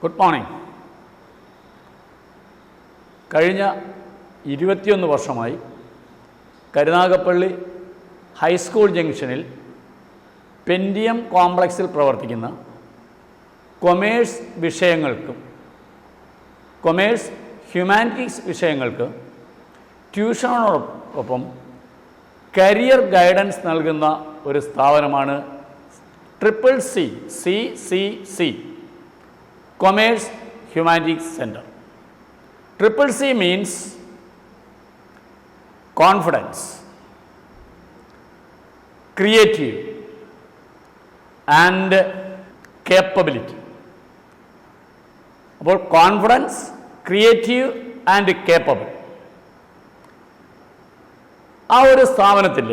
Good morning. കഴിഞ്ഞ 21 വർഷമായി Karunagappally high school ജംഗ്ഷനിൽ പെൻഡിയം കോംപ്ലക്സിൽ പ്രവർത്തിക്കുന്ന കൊമേഴ്സ് വിഷയങ്ങൾക്കും കൊമേഴ്സ് ഹ്യൂമാനിറ്റീസ് വിഷയങ്ങൾക്ക് ട്യൂഷനോടൊപ്പം കരിയർ ഗൈഡൻസ് നൽകുന്ന ഒരു സ്ഥാപനമാണ് CCC commerce humanities centre. CCC means confidence, creative and capability. അപ്പോൾ കോൺഫിഡൻസ്, ക്രിയേറ്റീവ് ആൻഡ് കേപ്പബിൾ, ആ ഒരു സ്ഥാപനത്തിൽ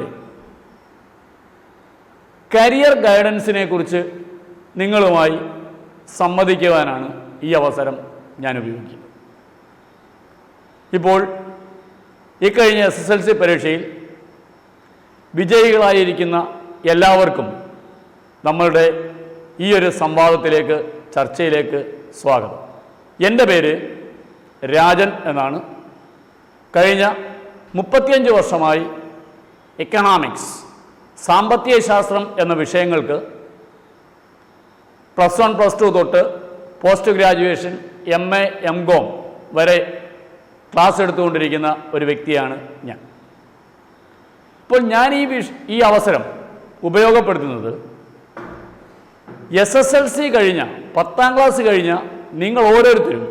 കരിയർ ഗൈഡൻസിനെ കുറിച്ച് നിങ്ങളുമായി സംവദിക്കുവാനാണ് ഈ അവസരം ഞാൻ ഉപയോഗിക്കുന്നത്. ഇപ്പോൾ ഇക്കഴിഞ്ഞ SSLC പരീക്ഷയിൽ വിജയികളായിരിക്കുന്ന എല്ലാവർക്കും നമ്മളുടെ ഈ ഒരു സംവാദത്തിലേക്ക്, ചർച്ചയിലേക്ക് സ്വാഗതം. എൻ്റെ പേര് രാജൻ എന്നാണ്. കഴിഞ്ഞ 35 വർഷമായി എക്കണോമിക്സ്, സാമ്പത്തിക ശാസ്ത്രം എന്ന വിഷയങ്ങൾക്ക് +1 +2 തൊട്ട് പോസ്റ്റ് ഗ്രാജുവേഷൻ MA MCom വരെ ക്ലാസ് എടുത്തുകൊണ്ടിരിക്കുന്ന ഒരു വ്യക്തിയാണ് ഞാൻ. ഇപ്പോൾ ഞാൻ ഈ അവസരം ഉപയോഗപ്പെടുത്തുന്നത് SSLC കഴിഞ്ഞ 10ാം ക്ലാസ് കഴിഞ്ഞ നിങ്ങൾ ഓരോരുത്തരും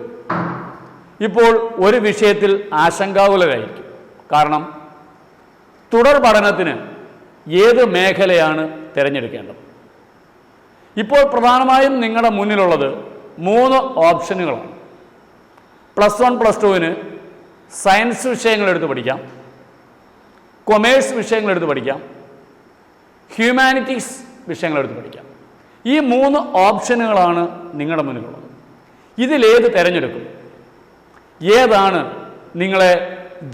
ഇപ്പോൾ ഒരു വിഷയത്തിൽ ആശങ്കാകുലരായിരിക്കും. കാരണം തുടർ പഠനത്തിന് ഏത് മേഖലയാണ് തിരഞ്ഞെടുക്കേണ്ടത്? ഇപ്പോൾ പ്രധാനമായും നിങ്ങളുടെ മുന്നിലുള്ളത് 3 ഓപ്ഷനുകളാണ്. +1 +2 സയൻസ് വിഷയങ്ങളെടുത്ത് പഠിക്കാം, കൊമേഴ്സ് വിഷയങ്ങളെടുത്ത് പഠിക്കാം, ഹ്യൂമാനിറ്റീസ് വിഷയങ്ങളെടുത്ത് പഠിക്കാം. ഈ 3 ഓപ്ഷനുകളാണ് നിങ്ങളുടെ മുന്നിലുള്ളത്. ഇതിലേത് തിരഞ്ഞെടുക്കും? ഏതാണ് നിങ്ങളെ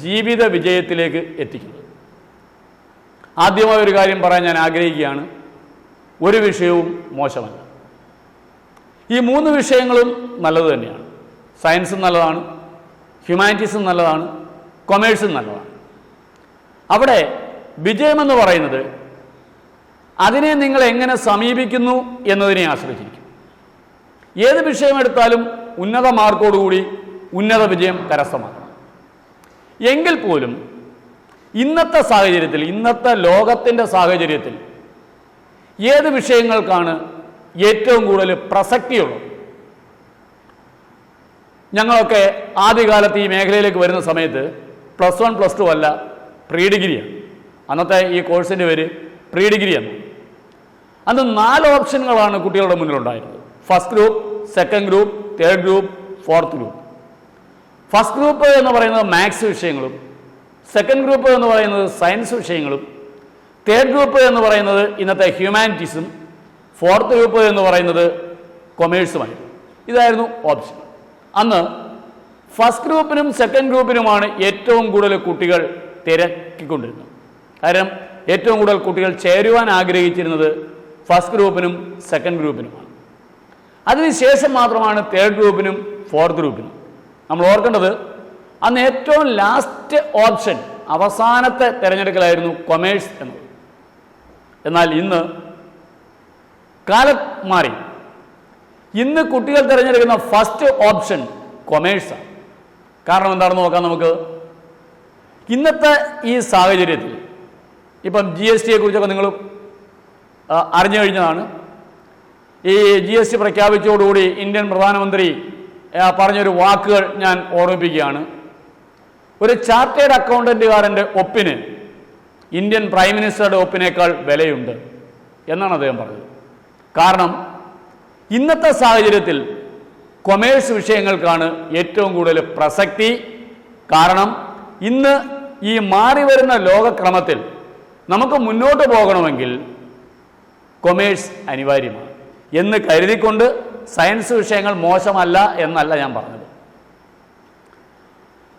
ജീവിത വിജയത്തിലേക്ക് എത്തിക്കുന്നത്? ആദ്യമായ ഒരു കാര്യം പറയാൻ ഞാൻ ആഗ്രഹിക്കുകയാണ്. ഒരു വിഷയവും മോശമല്ല. ഈ 3 വിഷയങ്ങളും നല്ലത് തന്നെയാണ്. സയൻസും നല്ലതാണ്, ഹ്യൂമാനിറ്റീസും നല്ലതാണ്, കൊമേഴ്സും നല്ലതാണ്. അവിടെ വിജയമെന്ന് പറയുന്നത് അതിനെ നിങ്ങൾ എങ്ങനെ സമീപിക്കുന്നു എന്നതിനെ ആശ്രയിച്ചിരിക്കും. ഏത് വിഷയമെടുത്താലും ഉന്നത മാർക്കോടുകൂടി ഉന്നത വിജയം കരസ്ഥമാക്കണം. എങ്കിൽ പോലും ഇന്നത്തെ സാഹചര്യത്തിൽ, ഇന്നത്തെ ലോകത്തിൻ്റെ സാഹചര്യത്തിൽ ഏത് വിഷയങ്ങൾക്കാണ് ഏറ്റവും കൂടുതൽ പ്രസക്തിയുള്ളത്? ഞങ്ങളൊക്കെ ആദ്യകാലത്ത് ഈ മേഖലയിലേക്ക് വരുന്ന സമയത്ത് +1 +2 അല്ല, പ്രീ ഡിഗ്രിയാണ്. അന്നത്തെ ഈ കോഴ്സിൻ്റെ പേര് പ്രീ ഡിഗ്രി എന്ന്. അന്ന് 4 ഓപ്ഷനുകളാണ് കുട്ടികളുടെ മുന്നിലുണ്ടായിരുന്നത്. First group, second group, third group, fourth group. First group എന്ന് പറയുന്നത് മാത്സ് വിഷയങ്ങളും, സെക്കൻഡ് ഗ്രൂപ്പ് എന്ന് പറയുന്നത് സയൻസ് വിഷയങ്ങളും, തേർഡ് ഗ്രൂപ്പ് എന്ന് പറയുന്നത് ഇന്നത്തെ ഹ്യൂമാനിറ്റീസും, ഫോർത്ത് ഗ്രൂപ്പ് എന്ന് പറയുന്നത് കൊമേഴ്സുമായിരുന്നു. ഇതായിരുന്നു ഓപ്ഷൻ. അന്ന് ഫസ്റ്റ് ഗ്രൂപ്പിനും സെക്കൻഡ് ഗ്രൂപ്പിനുമാണ് ഏറ്റവും കൂടുതൽ കുട്ടികൾ തിരക്കിക്കൊണ്ടിരുന്നത്. കാരണം ഏറ്റവും കൂടുതൽ കുട്ടികൾ ചേരുവാൻ ആഗ്രഹിച്ചിരുന്നത് ഫസ്റ്റ് ഗ്രൂപ്പിനും സെക്കൻഡ് ഗ്രൂപ്പിനുമാണ്. അതിനുശേഷം മാത്രമാണ് തേർഡ് ഗ്രൂപ്പിനും ഫോർത്ത് ഗ്രൂപ്പിനും. നമ്മൾ ഓർക്കേണ്ടത് അന്ന് ഏറ്റവും ലാസ്റ്റ് ഓപ്ഷൻ, അവസാനത്തെ തിരഞ്ഞെടുക്കലായിരുന്നു കൊമേഴ്സ് എന്നത്. എന്നാൽ ഇന്ന് കാലം മാറി. ഇന്ന് കുട്ടികൾ തിരഞ്ഞെടുക്കുന്ന ഫസ്റ്റ് ഓപ്ഷൻ കൊമേഴ്സാണ്. കാരണം എന്താണെന്ന് നോക്കാം നമുക്ക്. ഇന്നത്തെ ഈ സാഹചര്യത്തിൽ ഇപ്പം GST കുറിച്ചൊക്കെ നിങ്ങൾ അറിഞ്ഞു കഴിഞ്ഞതാണ്. ഈ GST പ്രഖ്യാപിച്ചതോടുകൂടി ഇന്ത്യൻ പ്രധാനമന്ത്രി പറഞ്ഞൊരു വാക്കുകൾ ഞാൻ ഓർമ്മിപ്പിക്കുകയാണ്. ഒരു ചാർട്ടേഡ് അക്കൗണ്ടൻറ്റുകാരൻ്റെ ഒപ്പിന് ഇന്ത്യൻ പ്രൈം മിനിസ്റ്ററുടെ ഒപ്പിനേക്കാൾ വിലയുണ്ട് എന്നാണ് അദ്ദേഹം പറഞ്ഞത്. കാരണം ഇന്നത്തെ സാഹചര്യത്തിൽ കൊമേഴ്സ് വിഷയങ്ങൾക്കാണ് ഏറ്റവും കൂടുതൽ പ്രസക്തി. കാരണം ഇന്ന് ഈ മാറി വരുന്ന ലോകക്രമത്തിൽ നമുക്ക് മുന്നോട്ട് പോകണമെങ്കിൽ കൊമേഴ്സ് അനിവാര്യമാണ് എന്ന് കരുതിക്കൊണ്ട് സയൻസ് വിഷയങ്ങൾ മോശമല്ല എന്നല്ല ഞാൻ പറഞ്ഞത്.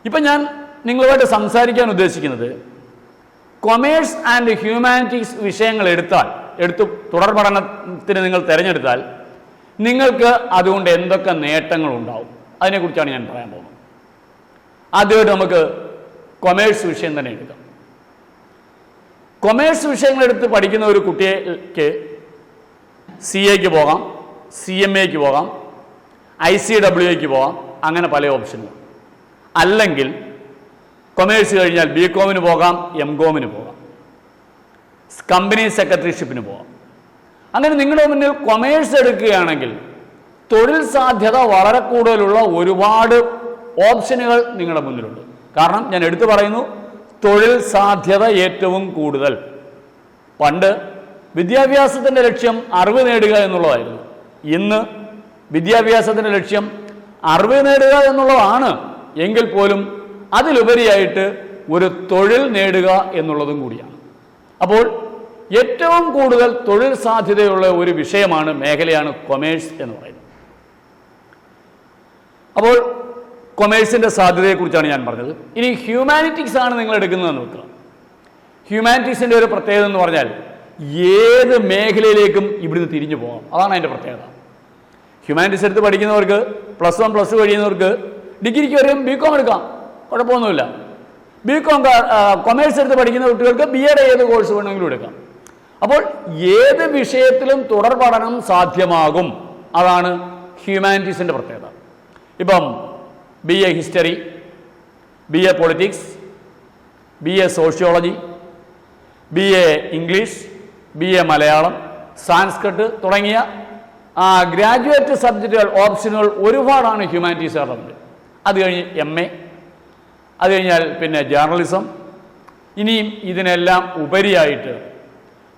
ഇപ്പം ഞാൻ നിങ്ങളുമായിട്ട് സംസാരിക്കാൻ ഉദ്ദേശിക്കുന്നത് കൊമേഴ്സ് ആൻഡ് ഹ്യൂമാനിറ്റീസ് വിഷയങ്ങൾ എടുത്ത് തുടർ പഠനത്തിന് നിങ്ങൾ തിരഞ്ഞെടുത്താൽ നിങ്ങൾക്ക് അതുകൊണ്ട് എന്തൊക്കെ നേട്ടങ്ങളുണ്ടാവും അതിനെക്കുറിച്ചാണ് ഞാൻ പറയാൻ പോകുന്നത്. ആദ്യമായിട്ട് നമുക്ക് കൊമേഴ്സ് വിഷയം തന്നെ എടുക്കാം. കൊമേഴ്സ് വിഷയങ്ങളെടുത്ത് പഠിക്കുന്ന ഒരു കുട്ടിക്ക് CA പോകാം, CMA പോകാം, ICWA പോകാം, അങ്ങനെ പല ഓപ്ഷനുകൾ. അല്ലെങ്കിൽ കൊമേഴ്സ് കഴിഞ്ഞാൽ BCom പോകാം, MCom പോകാം, കമ്പനി സെക്രട്ടറിഷിപ്പിന് പോകാം. അങ്ങനെ നിങ്ങളുടെ മുന്നിൽ കൊമേഴ്സ് എടുക്കുകയാണെങ്കിൽ തൊഴിൽ സാധ്യത വളരെ കൂടുതലുള്ള ഒരുപാട് ഓപ്ഷനുകൾ നിങ്ങളുടെ മുന്നിലുണ്ട്. കാരണം ഞാൻ എടുത്തു പറയുന്നു, തൊഴിൽ സാധ്യത ഏറ്റവും കൂടുതൽ. പണ്ട് വിദ്യാഭ്യാസത്തിൻ്റെ ലക്ഷ്യം അറിവ് നേടുക എന്നുള്ളതായിരുന്നു. ഇന്ന് വിദ്യാഭ്യാസത്തിൻ്റെ ലക്ഷ്യം അറിവ് നേടുക എന്നുള്ളതാണ്. എങ്കിൽ പോലും അതിലുപരിയായിട്ട് ഒരു തൊഴിൽ നേടുക എന്നുള്ളതും കൂടിയാണ്. അപ്പോൾ ഏറ്റവും കൂടുതൽ തൊഴിൽ സാധ്യതയുള്ള ഒരു വിഷയമാണ്, മേഖലയാണ് കൊമേഴ്സ് എന്ന് പറയുന്നത്. അപ്പോൾ കൊമേഴ്സിൻ്റെ സാധ്യതയെക്കുറിച്ചാണ് ഞാൻ പറഞ്ഞത്. ഇനി ഹ്യൂമാനിറ്റീസ് ആണ് നിങ്ങൾ എടുക്കുന്നതെന്ന് വെക്കുക. ഹ്യൂമാനിറ്റീസിൻ്റെ ഒരു പ്രത്യേകത എന്ന് പറഞ്ഞാൽ ഏത് മേഖലയിലേക്കും ഇവിടുന്ന് തിരിഞ്ഞു പോകാം. അതാണ് അതിൻ്റെ പ്രത്യേകത. ഹ്യൂമാനിറ്റീസ് എടുത്ത് പഠിക്കുന്നവർക്ക് +1 +2 കഴിയുന്നവർക്ക് ഡിഗ്രിക്ക് വരെയും BCom എടുക്കാം, കുഴപ്പമൊന്നുമില്ല. കൊമേഴ്സ് എടുത്ത് പഠിക്കുന്ന കുട്ടികൾക്ക് BA ഏത് കോഴ്സ് വേണമെങ്കിലും എടുക്കാം. അപ്പോൾ ഏത് വിഷയത്തിലും തുടർ പഠനം സാധ്യമാകും. അതാണ് ഹ്യൂമാനിറ്റീസിൻ്റെ പ്രത്യേകത. ഇപ്പം BA history, BA politics, BA sociology, BA English, BA Malayalam, Sanskrit തുടങ്ങിയ ഗ്രാജുവേറ്റ് സബ്ജക്റ്റുകൾ, ഓപ്ഷനുകൾ ഒരുപാടാണ് ഹ്യൂമാനിറ്റീസുകാരുടെ മുന്നിൽ. അത് കഴിഞ്ഞ് MA, അത് കഴിഞ്ഞാൽ പിന്നെ ജേർണലിസം. ഇനിയും ഇതിനെല്ലാം ഉപരിയായിട്ട്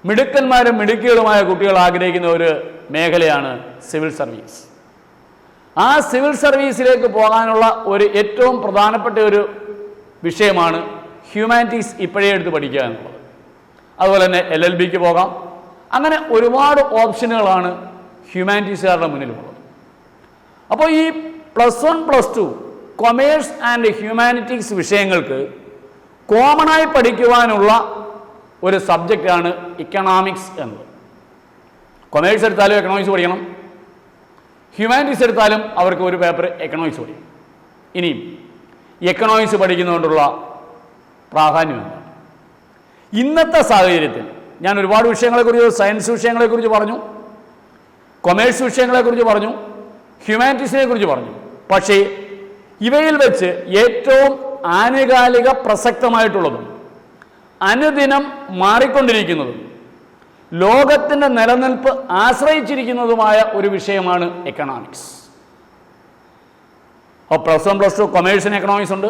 മിടുക്കന്മാരും മിടുക്കികളുമായ കുട്ടികൾ ആഗ്രഹിക്കുന്ന ഒരു മേഖലയാണ് സിവിൽ സർവീസ്. ആ സിവിൽ സർവീസിലേക്ക് പോകാനുള്ള ഒരു ഏറ്റവും പ്രധാനപ്പെട്ട ഒരു വിഷയമാണ് ഹ്യൂമാനിറ്റീസ് ഇപ്പോഴേ എടുത്ത് പഠിക്കുക എന്നുള്ളത്. അതുപോലെ തന്നെ LLBക്ക് പോകാം. അങ്ങനെ ഒരുപാട് ഓപ്ഷനുകളാണ് ഹ്യൂമാനിറ്റീസുകാരുടെ മുന്നിലുള്ളത്. അപ്പോൾ ഈ +1 +2 കൊമേഴ്സ് ആൻഡ് ഹ്യൂമാനിറ്റീസ് വിഷയങ്ങൾക്ക് കോമണായി പഠിക്കുവാനുള്ള ഒരു സബ്ജക്റ്റാണ് ഇക്കണോമിക്സ് എന്നത്. കൊമേഴ്സ് എടുത്താലും എക്കണോമിക്സ് പഠിക്കണം, ഹ്യൂമാനിറ്റീസ് എടുത്താലും അവർക്ക് ഒരു പേപ്പർ എക്കണോമിക്സ് പഠിക്കും. ഇനിയും എക്കണോമിക്സ് പഠിക്കുന്നതുകൊണ്ടുള്ള പ്രാധാന്യം എന്താണ്? ഇന്നത്തെ സാഹചര്യത്തിൽ ഞാൻ ഒരുപാട് വിഷയങ്ങളെക്കുറിച്ച്, സയൻസ് വിഷയങ്ങളെക്കുറിച്ച് പറഞ്ഞു, കൊമേഴ്സ് വിഷയങ്ങളെക്കുറിച്ച് പറഞ്ഞു, ഹ്യൂമാനിറ്റീസിനെ കുറിച്ച് പറഞ്ഞു. പക്ഷേ ഇവയിൽ വെച്ച് ഏറ്റവും ആനുകാലിക പ്രസക്തമായിട്ടുള്ളതും അനുദിനം മാറിക്കൊണ്ടിരിക്കുന്നതും ലോകത്തിൻ്റെ നിലനിൽപ്പ് ആശ്രയിച്ചിരിക്കുന്നതുമായ ഒരു വിഷയമാണ് എക്കണോമിക്സ്. അപ്പോൾ +1 +2 കൊമേഴ്സിന് എക്കണോമിക്സ് ഉണ്ട്,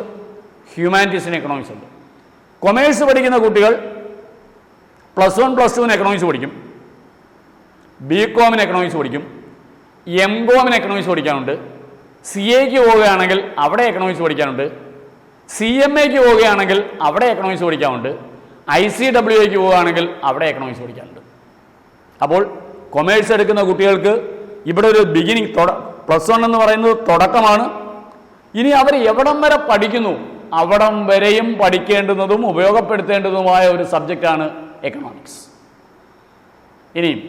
ഹ്യൂമാനിറ്റീസിന് എക്കണോമിക്സ് ഉണ്ട്. കൊമേഴ്സ് പഠിക്കുന്ന കുട്ടികൾ +1 +2 എക്കണോമിക്സ് പഠിക്കും, BCom എക്കണോമിക്സ് പഠിക്കും, MCom എക്കണോമിക്സ് പഠിക്കാനുണ്ട്, CAക്ക് പോവുകയാണെങ്കിൽ അവിടെ എക്കണോമിക്സ് പഠിക്കാനുണ്ട്, CMAക്ക് പോവുകയാണെങ്കിൽ അവിടെ എക്കണോമിക്സ് പഠിക്കാനുണ്ട്, ICWAക്ക് പോവുകയാണെങ്കിൽ അവിടെ എക്കണോമിക്സ് പഠിക്കാനുണ്ട്. അപ്പോൾ കൊമേഴ്സ് എടുക്കുന്ന കുട്ടികൾക്ക് ഇവിടെ ഒരു ബിഗിനിങ്, +1 എന്ന് പറയുന്നത് തുടക്കമാണ്. ഇനി അവർ എവിടം വരെ പഠിക്കുന്നു അവിടം വരെയും പഠിക്കേണ്ടുന്നതും ഉപയോഗപ്പെടുത്തേണ്ടതുമായ ഒരു സബ്ജക്റ്റാണ് എക്കണോമിക്സ്. ഇനിയും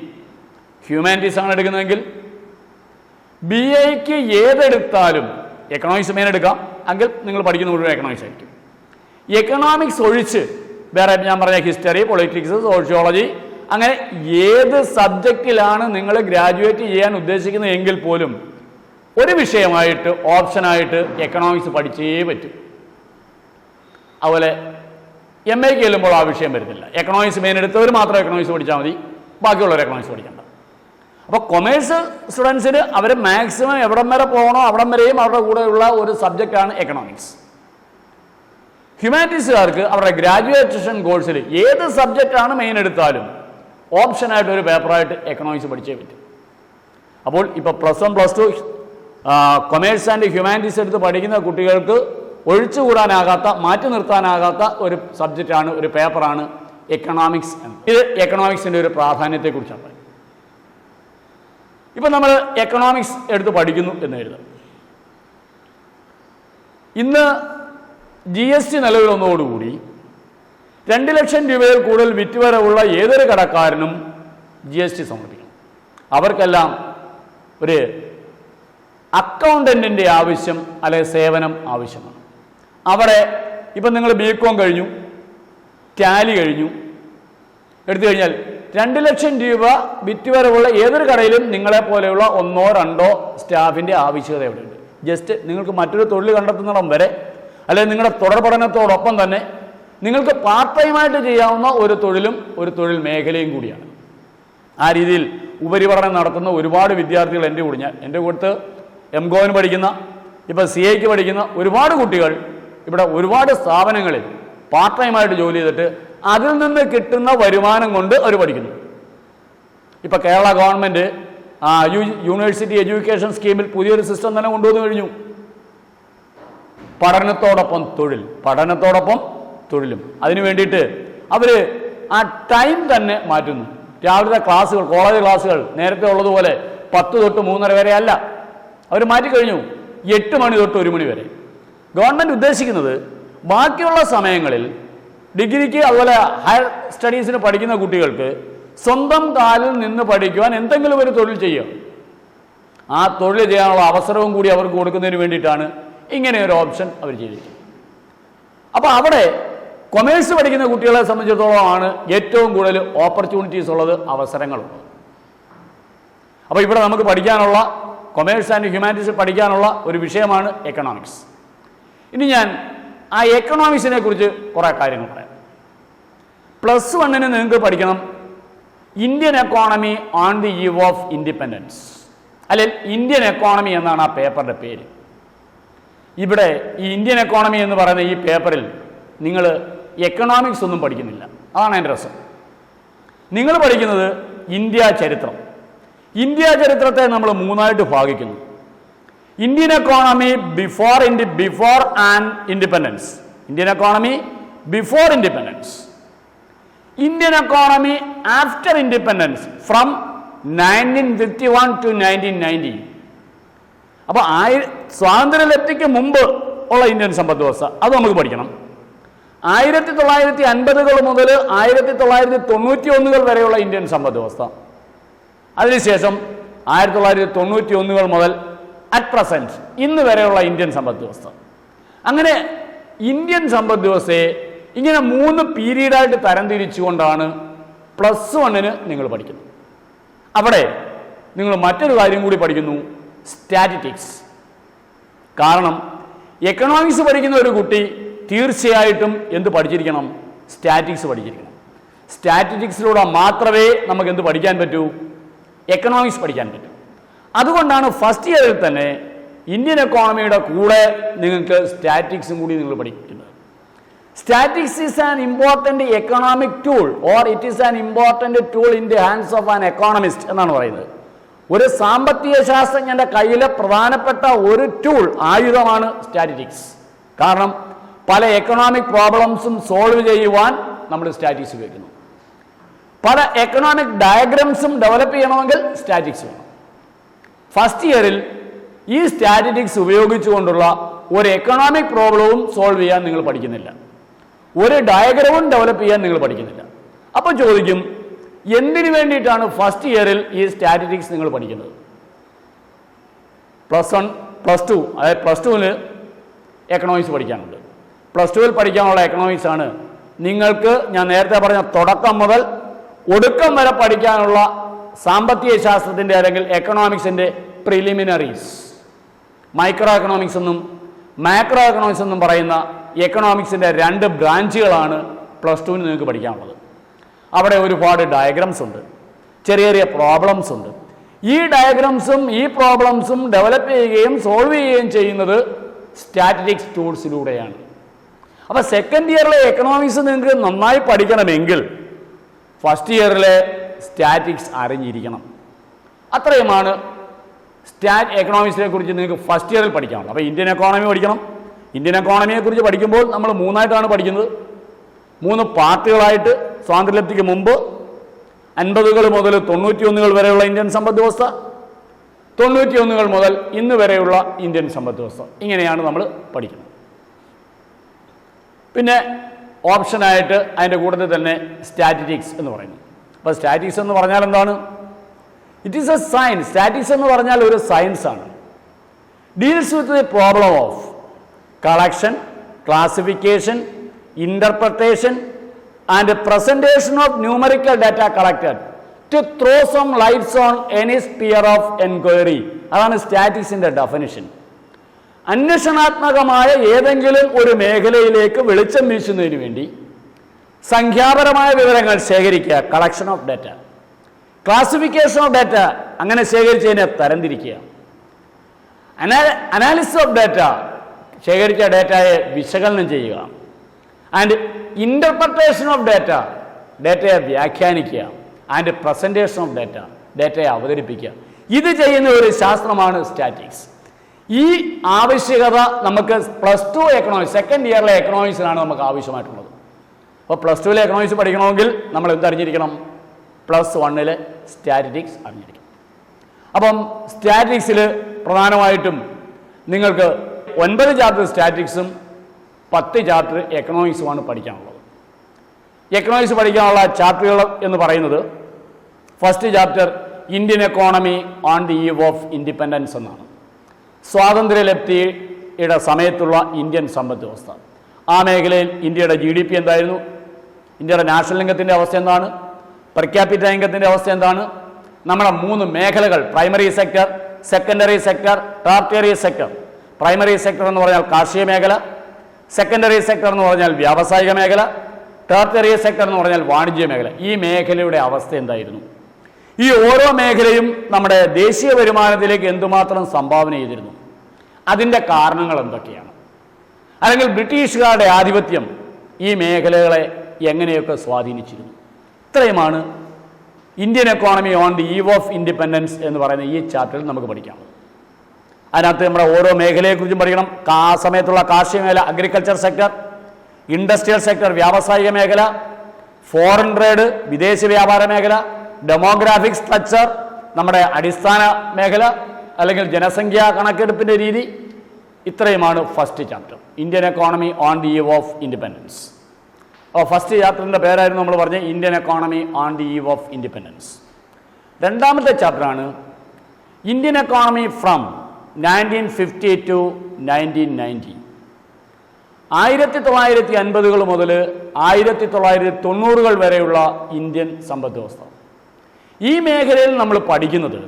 ഹ്യൂമാനിറ്റീസ് ആണ് എടുക്കുന്നതെങ്കിൽ BAക്ക് ഏതെടുത്താലും എക്കണോമിക്സ് മെയിൻ എടുക്കാം, എങ്കിൽ നിങ്ങൾ പഠിക്കുന്ന മുഴുവൻ എക്കണോമിക്സ് ആയിരിക്കും. എക്കണോമിക്സ് ഒഴിച്ച് വേറെ ഞാൻ പറഞ്ഞ ഹിസ്റ്ററി, പൊളിറ്റിക്സ്, സോഷ്യോളജി, അങ്ങനെ ഏത് സബ്ജക്റ്റിലാണ് നിങ്ങൾ ഗ്രാജുവേറ്റ് ചെയ്യാൻ ഉദ്ദേശിക്കുന്നത് എങ്കിൽ പോലും ഒരു വിഷയമായിട്ട്, ഓപ്ഷനായിട്ട് എക്കണോമിക്സ് പഠിച്ചേ പറ്റും. അതുപോലെ MAക്ക് ചെല്ലുമ്പോൾ ആ വിഷയം വരുന്നില്ല. എക്കണോമിക്സ് മെയിൻ എടുത്തവർ മാത്രം എക്കണോമിക്സ് പഠിച്ചാൽ മതി, ബാക്കിയുള്ളവർ എക്കണോമിക്സ് പഠിക്കണ്ട. അപ്പോൾ കൊമേഴ്സ് സ്റ്റുഡൻസിന് അവർ മാക്സിമം എവിടം വരെ പോകണോ അവിടം വരെയും അവരുടെ കൂടെയുള്ള ഒരു സബ്ജക്റ്റാണ് എക്കണോമിക്സ്. ഹ്യൂമാനിറ്റീസുകാർക്ക് അവരുടെ ഗ്രാജുവേഷൻ കോഴ്സിൽ ഏത് സബ്ജക്റ്റാണ് മെയിൻ എടുത്താലും ഓപ്ഷനായിട്ട് ഒരു പേപ്പറായിട്ട് എക്കണോമിക്സ് പഠിച്ചേ പറ്റും. അപ്പോൾ ഇപ്പോൾ +1 +2 കൊമേഴ്സ് ആൻഡ് ഹ്യൂമാനിറ്റീസ് എടുത്ത് പഠിക്കുന്ന കുട്ടികൾക്ക് ഒഴിച്ചുകൂടാനാകാത്ത, മാറ്റി നിർത്താനാകാത്ത ഒരു സബ്ജക്റ്റാണ്, ഒരു പേപ്പറാണ് എക്കണോമിക്സ്. ഇത് എക്കണോമിക്സിൻ്റെ ഒരു പ്രാധാന്യത്തെക്കുറിച്ചാണ്. ഇപ്പം നമ്മൾ എക്കണോമിക്സ് എടുത്ത് പഠിക്കുന്നു എന്ന് എഴുതാം. ഇന്ന് GST നിലവിൽ വന്നതോടുകൂടി 2 ലക്ഷം രൂപയിൽ കൂടുതൽ വിറ്റുവരവുള്ള ഏതൊരു കടക്കാരനും GST സമർപ്പിക്കണം. അവർക്കെല്ലാം ഒരു അക്കൗണ്ടൻറ്റിൻ്റെ ആവശ്യം അല്ലെങ്കിൽ സേവനം ആവശ്യമാണ്. അവിടെ ഇപ്പം നിങ്ങൾ ബികോം കഴിഞ്ഞു, ടാലി കഴിഞ്ഞു, എടുത്തു കഴിഞ്ഞാൽ 2 ലക്ഷം രൂപ വിറ്റ് വരവുള്ള ഏതൊരു കടയിലും നിങ്ങളെപ്പോലെയുള്ള 1 or 2 സ്റ്റാഫിൻ്റെ ആവശ്യകത എവിടെയുണ്ട്. ജസ്റ്റ് നിങ്ങൾക്ക് മറ്റൊരു തൊഴിൽ കണ്ടെത്തുന്നിടം വരെ അല്ലെങ്കിൽ നിങ്ങളുടെ തുടർ പഠനത്തോടൊപ്പം തന്നെ നിങ്ങൾക്ക് പാർട്ട് ടൈമായിട്ട് ചെയ്യാവുന്ന ഒരു തൊഴിൽ മേഖലയും കൂടിയാണ്. ആ രീതിയിൽ ഉപരിപഠനം നടത്തുന്ന ഒരുപാട് വിദ്യാർത്ഥികൾ എൻ്റെ കൂട്ടത്ത് MCOM പഠിക്കുന്ന, ഇപ്പോൾ CA പഠിക്കുന്ന ഒരുപാട് കുട്ടികൾ ഇവിടെ ഒരുപാട് സ്ഥാപനങ്ങളിൽ പാർട്ട് ടൈമായിട്ട് ജോലി ചെയ്തിട്ട് അതിൽ നിന്ന് കിട്ടുന്ന വരുമാനം കൊണ്ട് അവർ പഠിക്കുന്നു. ഇപ്പോൾ കേരള ഗവൺമെൻറ് യൂണിവേഴ്സിറ്റി എഡ്യൂക്കേഷൻ സ്കീമിൽ പുതിയൊരു സിസ്റ്റം തന്നെ കൊണ്ടുവന്നു കഴിഞ്ഞു. പഠനത്തോടൊപ്പം തൊഴിലും. അതിനു വേണ്ടിയിട്ട് അവർ ആ ടൈം തന്നെ മാറ്റുന്നു. രാവിലത്തെ ക്ലാസ്സുകൾ, കോളേജ് ക്ലാസ്സുകൾ നേരത്തെ ഉള്ളതുപോലെ 10 തൊട്ട് 3:30 വരെ അല്ല, അവർ മാറ്റിക്കഴിഞ്ഞു. 8 മണി തൊട്ട് 1 മണി വരെ. ഗവൺമെൻറ് ഉദ്ദേശിക്കുന്നത് ബാക്കിയുള്ള സമയങ്ങളിൽ ഡിഗ്രിക്ക് അതുപോലെ ഹയർ സ്റ്റഡീസിന് പഠിക്കുന്ന കുട്ടികൾക്ക് സ്വന്തം കാലിൽ നിന്ന് പഠിക്കുവാൻ എന്തെങ്കിലും ഒരു തൊഴിൽ ചെയ്യുക. ആ തൊഴിൽ ചെയ്യാനുള്ള അവസരവും കൂടി അവർക്ക് കൊടുക്കുന്നതിന് വേണ്ടിയിട്ടാണ് ഇങ്ങനെ ഒരു ഓപ്ഷൻ അവർ ചെയ്തിരിക്കുന്നത്. അപ്പോൾ അവിടെ കൊമേഴ്സ് പഠിക്കുന്ന കുട്ടികളെ സംബന്ധിച്ചിടത്തോളമാണ് ഏറ്റവും കൂടുതൽ ഓപ്പർച്യൂണിറ്റീസ് ഉള്ളത്, അവസരങ്ങളുള്ളത്. അപ്പോൾ ഇവിടെ നമുക്ക് പഠിക്കാനുള്ള കൊമേഴ്സ് ആൻഡ് ഹ്യൂമാനിറ്റീസ് പഠിക്കാനുള്ള ഒരു വിഷയമാണ് എക്കണോമിക്സ്. ഇനി ഞാൻ ആ എക്കണോമിക്സിനെ കുറിച്ച് കുറേ കാര്യങ്ങൾ പറയാം. +1 നിങ്ങൾക്ക് പഠിക്കണം Indian economy on the eve of independence, അല്ലെങ്കിൽ ഇന്ത്യൻ എക്കോണമി എന്നാണ് ആ പേപ്പറിൻ്റെ പേര്. ഇവിടെ ഈ ഇന്ത്യൻ എക്കോണമി എന്ന് പറയുന്ന ഈ പേപ്പറിൽ നിങ്ങൾ എക്കണോമിക്സ് ഒന്നും പഠിക്കുന്നില്ല. അതാണ് എൻ്റെ രസം. നിങ്ങൾ പഠിക്കുന്നത് ഇന്ത്യ ചരിത്രം. ഇന്ത്യ ചരിത്രത്തെ നമ്മൾ 3ആയിട്ട് ഭാഗിക്കുന്നു. Indian economy before and independence, Indian economy before independence, Indian economy after independence from 1951 to 1990. അപ്പോൾ സ്വാതന്ത്ര്യലബ്ധിക്ക് മുമ്പ് ഉള്ള ഇന്ത്യൻ സമ്പദ് വ്യവസ്ഥ അത് നമുക്ക് പഠിക്കണം. 1950 മുതൽ 1991 വരെയുള്ള ഇന്ത്യൻ സമ്പദ് വ്യവസ്ഥ, അതിനുശേഷം 1991 മുതൽ അറ്റ് പ്രസന്റ് ഇന്ന് വരെയുള്ള ഇന്ത്യൻ സമ്പദ് വ്യവസ്ഥ. അങ്ങനെ ഇന്ത്യൻ സമ്പദ് വ്യവസ്ഥയെ ഇങ്ങനെ 3 പീരീഡായിട്ട് തരംതിരിച്ചുകൊണ്ടാണ് +1 നിങ്ങൾ പഠിക്കുന്നത്. അവിടെ നിങ്ങൾ മറ്റൊരു കാര്യം കൂടി പഠിക്കുന്നു, സ്റ്റാറ്റിസ്റ്റിക്സ്. കാരണം എക്കണോമിക്സ് പഠിക്കുന്ന ഒരു കുട്ടി തീർച്ചയായിട്ടും എന്ത് പഠിച്ചിരിക്കണം? സ്റ്റാറ്റിസ്റ്റിക്സ് പഠിച്ചിരിക്കണം. സ്റ്റാറ്റിസ്റ്റിക്സിലൂടെ മാത്രമേ നമുക്ക് എന്ത് പഠിക്കാൻ പറ്റൂ? എക്കണോമിക്സ് പഠിക്കാൻ പറ്റും. അതുകൊണ്ടാണ് ഫസ്റ്റ് ഇയറിൽ തന്നെ ഇന്ത്യൻ എക്കോണമിയുടെ കൂടെ നിങ്ങൾക്ക് സ്റ്റാറ്റിസ്റ്റിക്സും കൂടി നിങ്ങൾ പഠിക്കുന്നത്. Statistics is an important economic tool or it is an important tool in the hands of an economist എന്നാണ് പറയുന്നത്. ഒരു സാമ്പത്തിക ശാസ്ത്രജ്ഞൻ്റെ കയ്യിലെ പ്രധാനപ്പെട്ട ഒരു ടൂൾ, ആയുധമാണ് സ്റ്റാറ്റിസ്റ്റിക്സ്. കാരണം പല എക്കണോമിക് പ്രോബ്ലംസും സോൾവ് ചെയ്യുവാൻ നമ്മൾ സ്റ്റാറ്റിസ്റ്റിക്സ് ഉപയോഗിക്കുന്നു. പല എക്കണോമിക് ഡയഗ്രംസും ഡെവലപ്പ് ചെയ്യണമെങ്കിൽ സ്റ്റാറ്റിസ്റ്റിക്സ് വേണം. ഫസ്റ്റ് ഇയറിൽ ഈ സ്റ്റാറ്റിസ്റ്റിക്സ് ഉപയോഗിച്ചുകൊണ്ടുള്ള ഒരു എക്കണോമിക് പ്രോബ്ലവും സോൾവ് ചെയ്യാൻ നിങ്ങൾ പഠിക്കുന്നില്ല, ഒരു ഡയഗ്രവും ഡെവലപ്പ് ചെയ്യാൻ നിങ്ങൾ പഠിക്കുന്നില്ല. അപ്പോൾ ചോദിക്കും, എന്തിനു വേണ്ടിയിട്ടാണ് ഫസ്റ്റ് ഇയറിൽ ഈ സ്റ്റാറ്റിസ്റ്റിക്സ് നിങ്ങൾ പഠിക്കുന്നത്? +1 +2 അതായത് +2 എക്കണോമിക്സ് പഠിക്കാനുണ്ട്. +2 പഠിക്കാനുള്ള എക്കണോമിക്സ് ആണ് നിങ്ങൾക്ക് ഞാൻ നേരത്തെ പറഞ്ഞ തുടക്കം മുതൽ ഒടുക്കം വരെ പഠിക്കാനുള്ള സാമ്പത്തിക ശാസ്ത്രത്തിൻ്റെ അല്ലെങ്കിൽ എക്കണോമിക്സിൻ്റെ പ്രിലിമിനറീസ്. മൈക്രോ എക്കണോമിക്സ് എന്നും മാക്രോ എക്കണോമിക്സ് എന്നും പറയുന്ന എക്കണോമിക്സിൻ്റെ 2 ബ്രാഞ്ചുകളാണ് +2 നിങ്ങൾക്ക് പഠിക്കാനുള്ളത്. അവിടെ ഒരുപാട് ഡയഗ്രംസ് ഉണ്ട്, ചെറിയ ചെറിയ പ്രോബ്ലംസ് ഉണ്ട്. ഈ ഡയഗ്രംസും ഈ പ്രോബ്ലംസും ഡെവലപ്പ് ചെയ്യുകയും സോൾവ് ചെയ്യുകയും ചെയ്യുന്നത് സ്റ്റാറ്റിസ്റ്റിക്സ് ടൂൾസിലൂടെയാണ്. അപ്പോൾ സെക്കൻഡ് ഇയറിലെ എക്കണോമിക്സ് നിങ്ങൾക്ക് നന്നായി പഠിക്കണമെങ്കിൽ ഫസ്റ്റ് ഇയറിലെ സ്റ്റാറ്റിസ്റ്റിക്സ് അറിഞ്ഞിരിക്കണം. അത്രയുമാണ് എക്കണോമിക്സിനെ കുറിച്ച് നിങ്ങൾക്ക് ഫസ്റ്റ് ഇയറിൽ പഠിക്കാനുള്ളത്. അപ്പോൾ ഇന്ത്യൻ എക്കോണമി പഠിക്കണം. ഇന്ത്യൻ എക്കോണമിയെക്കുറിച്ച് പഠിക്കുമ്പോൾ നമ്മൾ 3ആയിട്ടാണ് പഠിക്കുന്നത്. 3 പാർട്ടുകളായിട്ട് സ്വാതന്ത്ര്യലബ്ധിക്ക് മുമ്പ് 50 മുതൽ 91 വരെയുള്ള ഇന്ത്യൻ സമ്പദ് വ്യവസ്ഥ, 91 മുതൽ ഇന്ന് വരെയുള്ള ഇന്ത്യൻ സമ്പദ് വ്യവസ്ഥ. ഇങ്ങനെയാണ് നമ്മൾ പഠിക്കുന്നത്. പിന്നെ ഓപ്ഷനായിട്ട് അതിൻ്റെ കൂട്ടത്തിൽ തന്നെ സ്റ്റാറ്റിസ്റ്റിക്സ് എന്ന് പറയുന്നു. അപ്പോൾ സ്റ്റാറ്റിസ്റ്റിക്സ് എന്ന് പറഞ്ഞാൽ എന്താണ്? It is a science. Statics എന്ന് പറഞ്ഞാൽ ഒരു സയൻസ് ആണ്. Deals with the problem of collection, classification, interpretation and presentation of numerical data collected to throw some lights on any sphere of enquiry. അതാണ് സ്റ്റാറ്റിക്സിന്റെ ഡെഫിനിഷൻ. അന്വേഷണാത്മകമായ ഏതെങ്കിലും ഒരു മേഖലയിലേക്ക് വെളിച്ചം വീശുന്നതിന് വേണ്ടി സംഖ്യാപരമായ വിവരങ്ങൾ ശേഖരിക്കുക, collection of data. Classification of data, അങ്ങനെ ശേഖരിച്ചതിനെ തരംതിരിക്കുക. അനാലിസിസ് ഓഫ് ഡാറ്റ, ശേഖരിച്ച ഡാറ്റയെ വിശകലനം ചെയ്യുക. ആൻഡ് ഇന്റർപ്രിട്ടേഷൻ ഓഫ് ഡാറ്റ, ഡാറ്റയെ വ്യാഖ്യാനിക്കുക. ആൻഡ് പ്രസന്റേഷൻ ഓഫ് ഡാറ്റ, ഡാറ്റയെ അവതരിപ്പിക്കുക. ഇത് ചെയ്യുന്ന ഒരു ശാസ്ത്രമാണ് സ്റ്റാറ്റിക്സ്. ഈ ആവശ്യകത നമുക്ക് +2 എക്കണോമിക്സ്, സെക്കൻഡ് ഇയറിലെ എക്കണോമിക്സിലാണ് നമുക്ക് ആവശ്യമായിട്ടുള്ളത്. അപ്പോൾ +2 എക്കണോമിക്സ് പഠിക്കണമെങ്കിൽ നമ്മൾ എന്തറിഞ്ഞിരിക്കണം? +1 സ്റ്റാറ്റിസ്റ്റിക്സ് അറിഞ്ഞിരിക്കണം. അപ്പം സ്റ്റാറ്റിസ്റ്റിക്സിൽ പ്രധാനമായിട്ടും നിങ്ങൾക്ക് 9 ചാപ്റ്റർ സ്റ്റാറ്റിസ്റ്റിക്സും 10 ചാപ്റ്റർ എക്കണോമിക്സുമാണ് പഠിക്കാനുള്ളത്. എക്കണോമിക്സ് പഠിക്കാനുള്ള ചാപ്റ്ററുകൾ എന്ന് പറയുന്നത് first chapter Indian economy on the eve of independence എന്നാണ്. സ്വാതന്ത്ര്യലബ്ധിയുടെ സമയത്തുള്ള ഇന്ത്യൻ സമ്പദ് വ്യവസ്ഥ. ആ മേഖലയിൽ ഇന്ത്യയുടെ GDP എന്തായിരുന്നു, ഇന്ത്യയുടെ നാഷണൽ ഇൻകത്തിൻ്റെ അവസ്ഥ എന്താണ്, പെർ ക്യാപിറ്റ ഇൻകത്തിൻ്റെ അവസ്ഥ എന്താണ്, നമ്മുടെ 3 മേഖലകൾ primary sector, secondary sector, tertiary sector. Primary sector എന്ന് പറഞ്ഞാൽ കാർഷിക മേഖല, സെക്കൻഡറി സെക്ടർ എന്ന് പറഞ്ഞാൽ വ്യാവസായിക മേഖല, ടെർഷ്യറി സെക്ടർ എന്ന് പറഞ്ഞാൽ വാണിജ്യ മേഖല. ഈ മേഖലയുടെ അവസ്ഥ എന്തായിരുന്നു, ഈ ഓരോ മേഖലയും നമ്മുടെ ദേശീയ വരുമാനത്തിലേക്ക് എന്തുമാത്രം സംഭാവന ചെയ്തിരുന്നു, അതിൻ്റെ കാരണങ്ങൾ എന്തൊക്കെയാണ്, അല്ലെങ്കിൽ ബ്രിട്ടീഷുകാരുടെ ആധിപത്യം ഈ മേഖലകളെ എങ്ങനെയൊക്കെ സ്വാധീനിച്ചിരുന്നു. ഇത്രയുമാണ് Indian economy on the eve of independence എന്ന് പറയുന്ന ഈ ചാപ്റ്ററിൽ നമുക്ക് പഠിക്കാം. അതിനകത്ത് നമ്മുടെ ഓരോ മേഖലയെക്കുറിച്ചും പഠിക്കണം. ആ സമയത്തുള്ള കാർഷിക മേഖല, അഗ്രികൾച്ചർ സെക്ടർ, ഇൻഡസ്ട്രിയൽ സെക്ടർ വ്യാവസായിക മേഖല, ഫോറിൻ ട്രേഡ് വിദേശ വ്യാപാര മേഖല, ഡെമോഗ്രാഫിക് സ്ട്രക്ചർ നമ്മുടെ അടിസ്ഥാന മേഖല അല്ലെങ്കിൽ ജനസംഖ്യാ കണക്കെടുപ്പിൻ്റെ രീതി. ഇത്രയുമാണ് first chapter, Indian economy on the eve of independence. അപ്പോൾ ഫസ്റ്റ് ചാപ്റ്ററിൻ്റെ പേരായിരുന്നു നമ്മൾ പറഞ്ഞ Indian economy on the eve of independence. രണ്ടാമത്തെ ചാപ്റ്ററാണ് ഇന്ത്യൻ എക്കോണമി ഫ്രം 1950 to 1990. 1950 മുതൽ 1990 വരെയുള്ള ഇന്ത്യൻ സമ്പദ് വ്യവസ്ഥ. ഈ മേഖലയിൽ നമ്മൾ പഠിക്കുന്നത്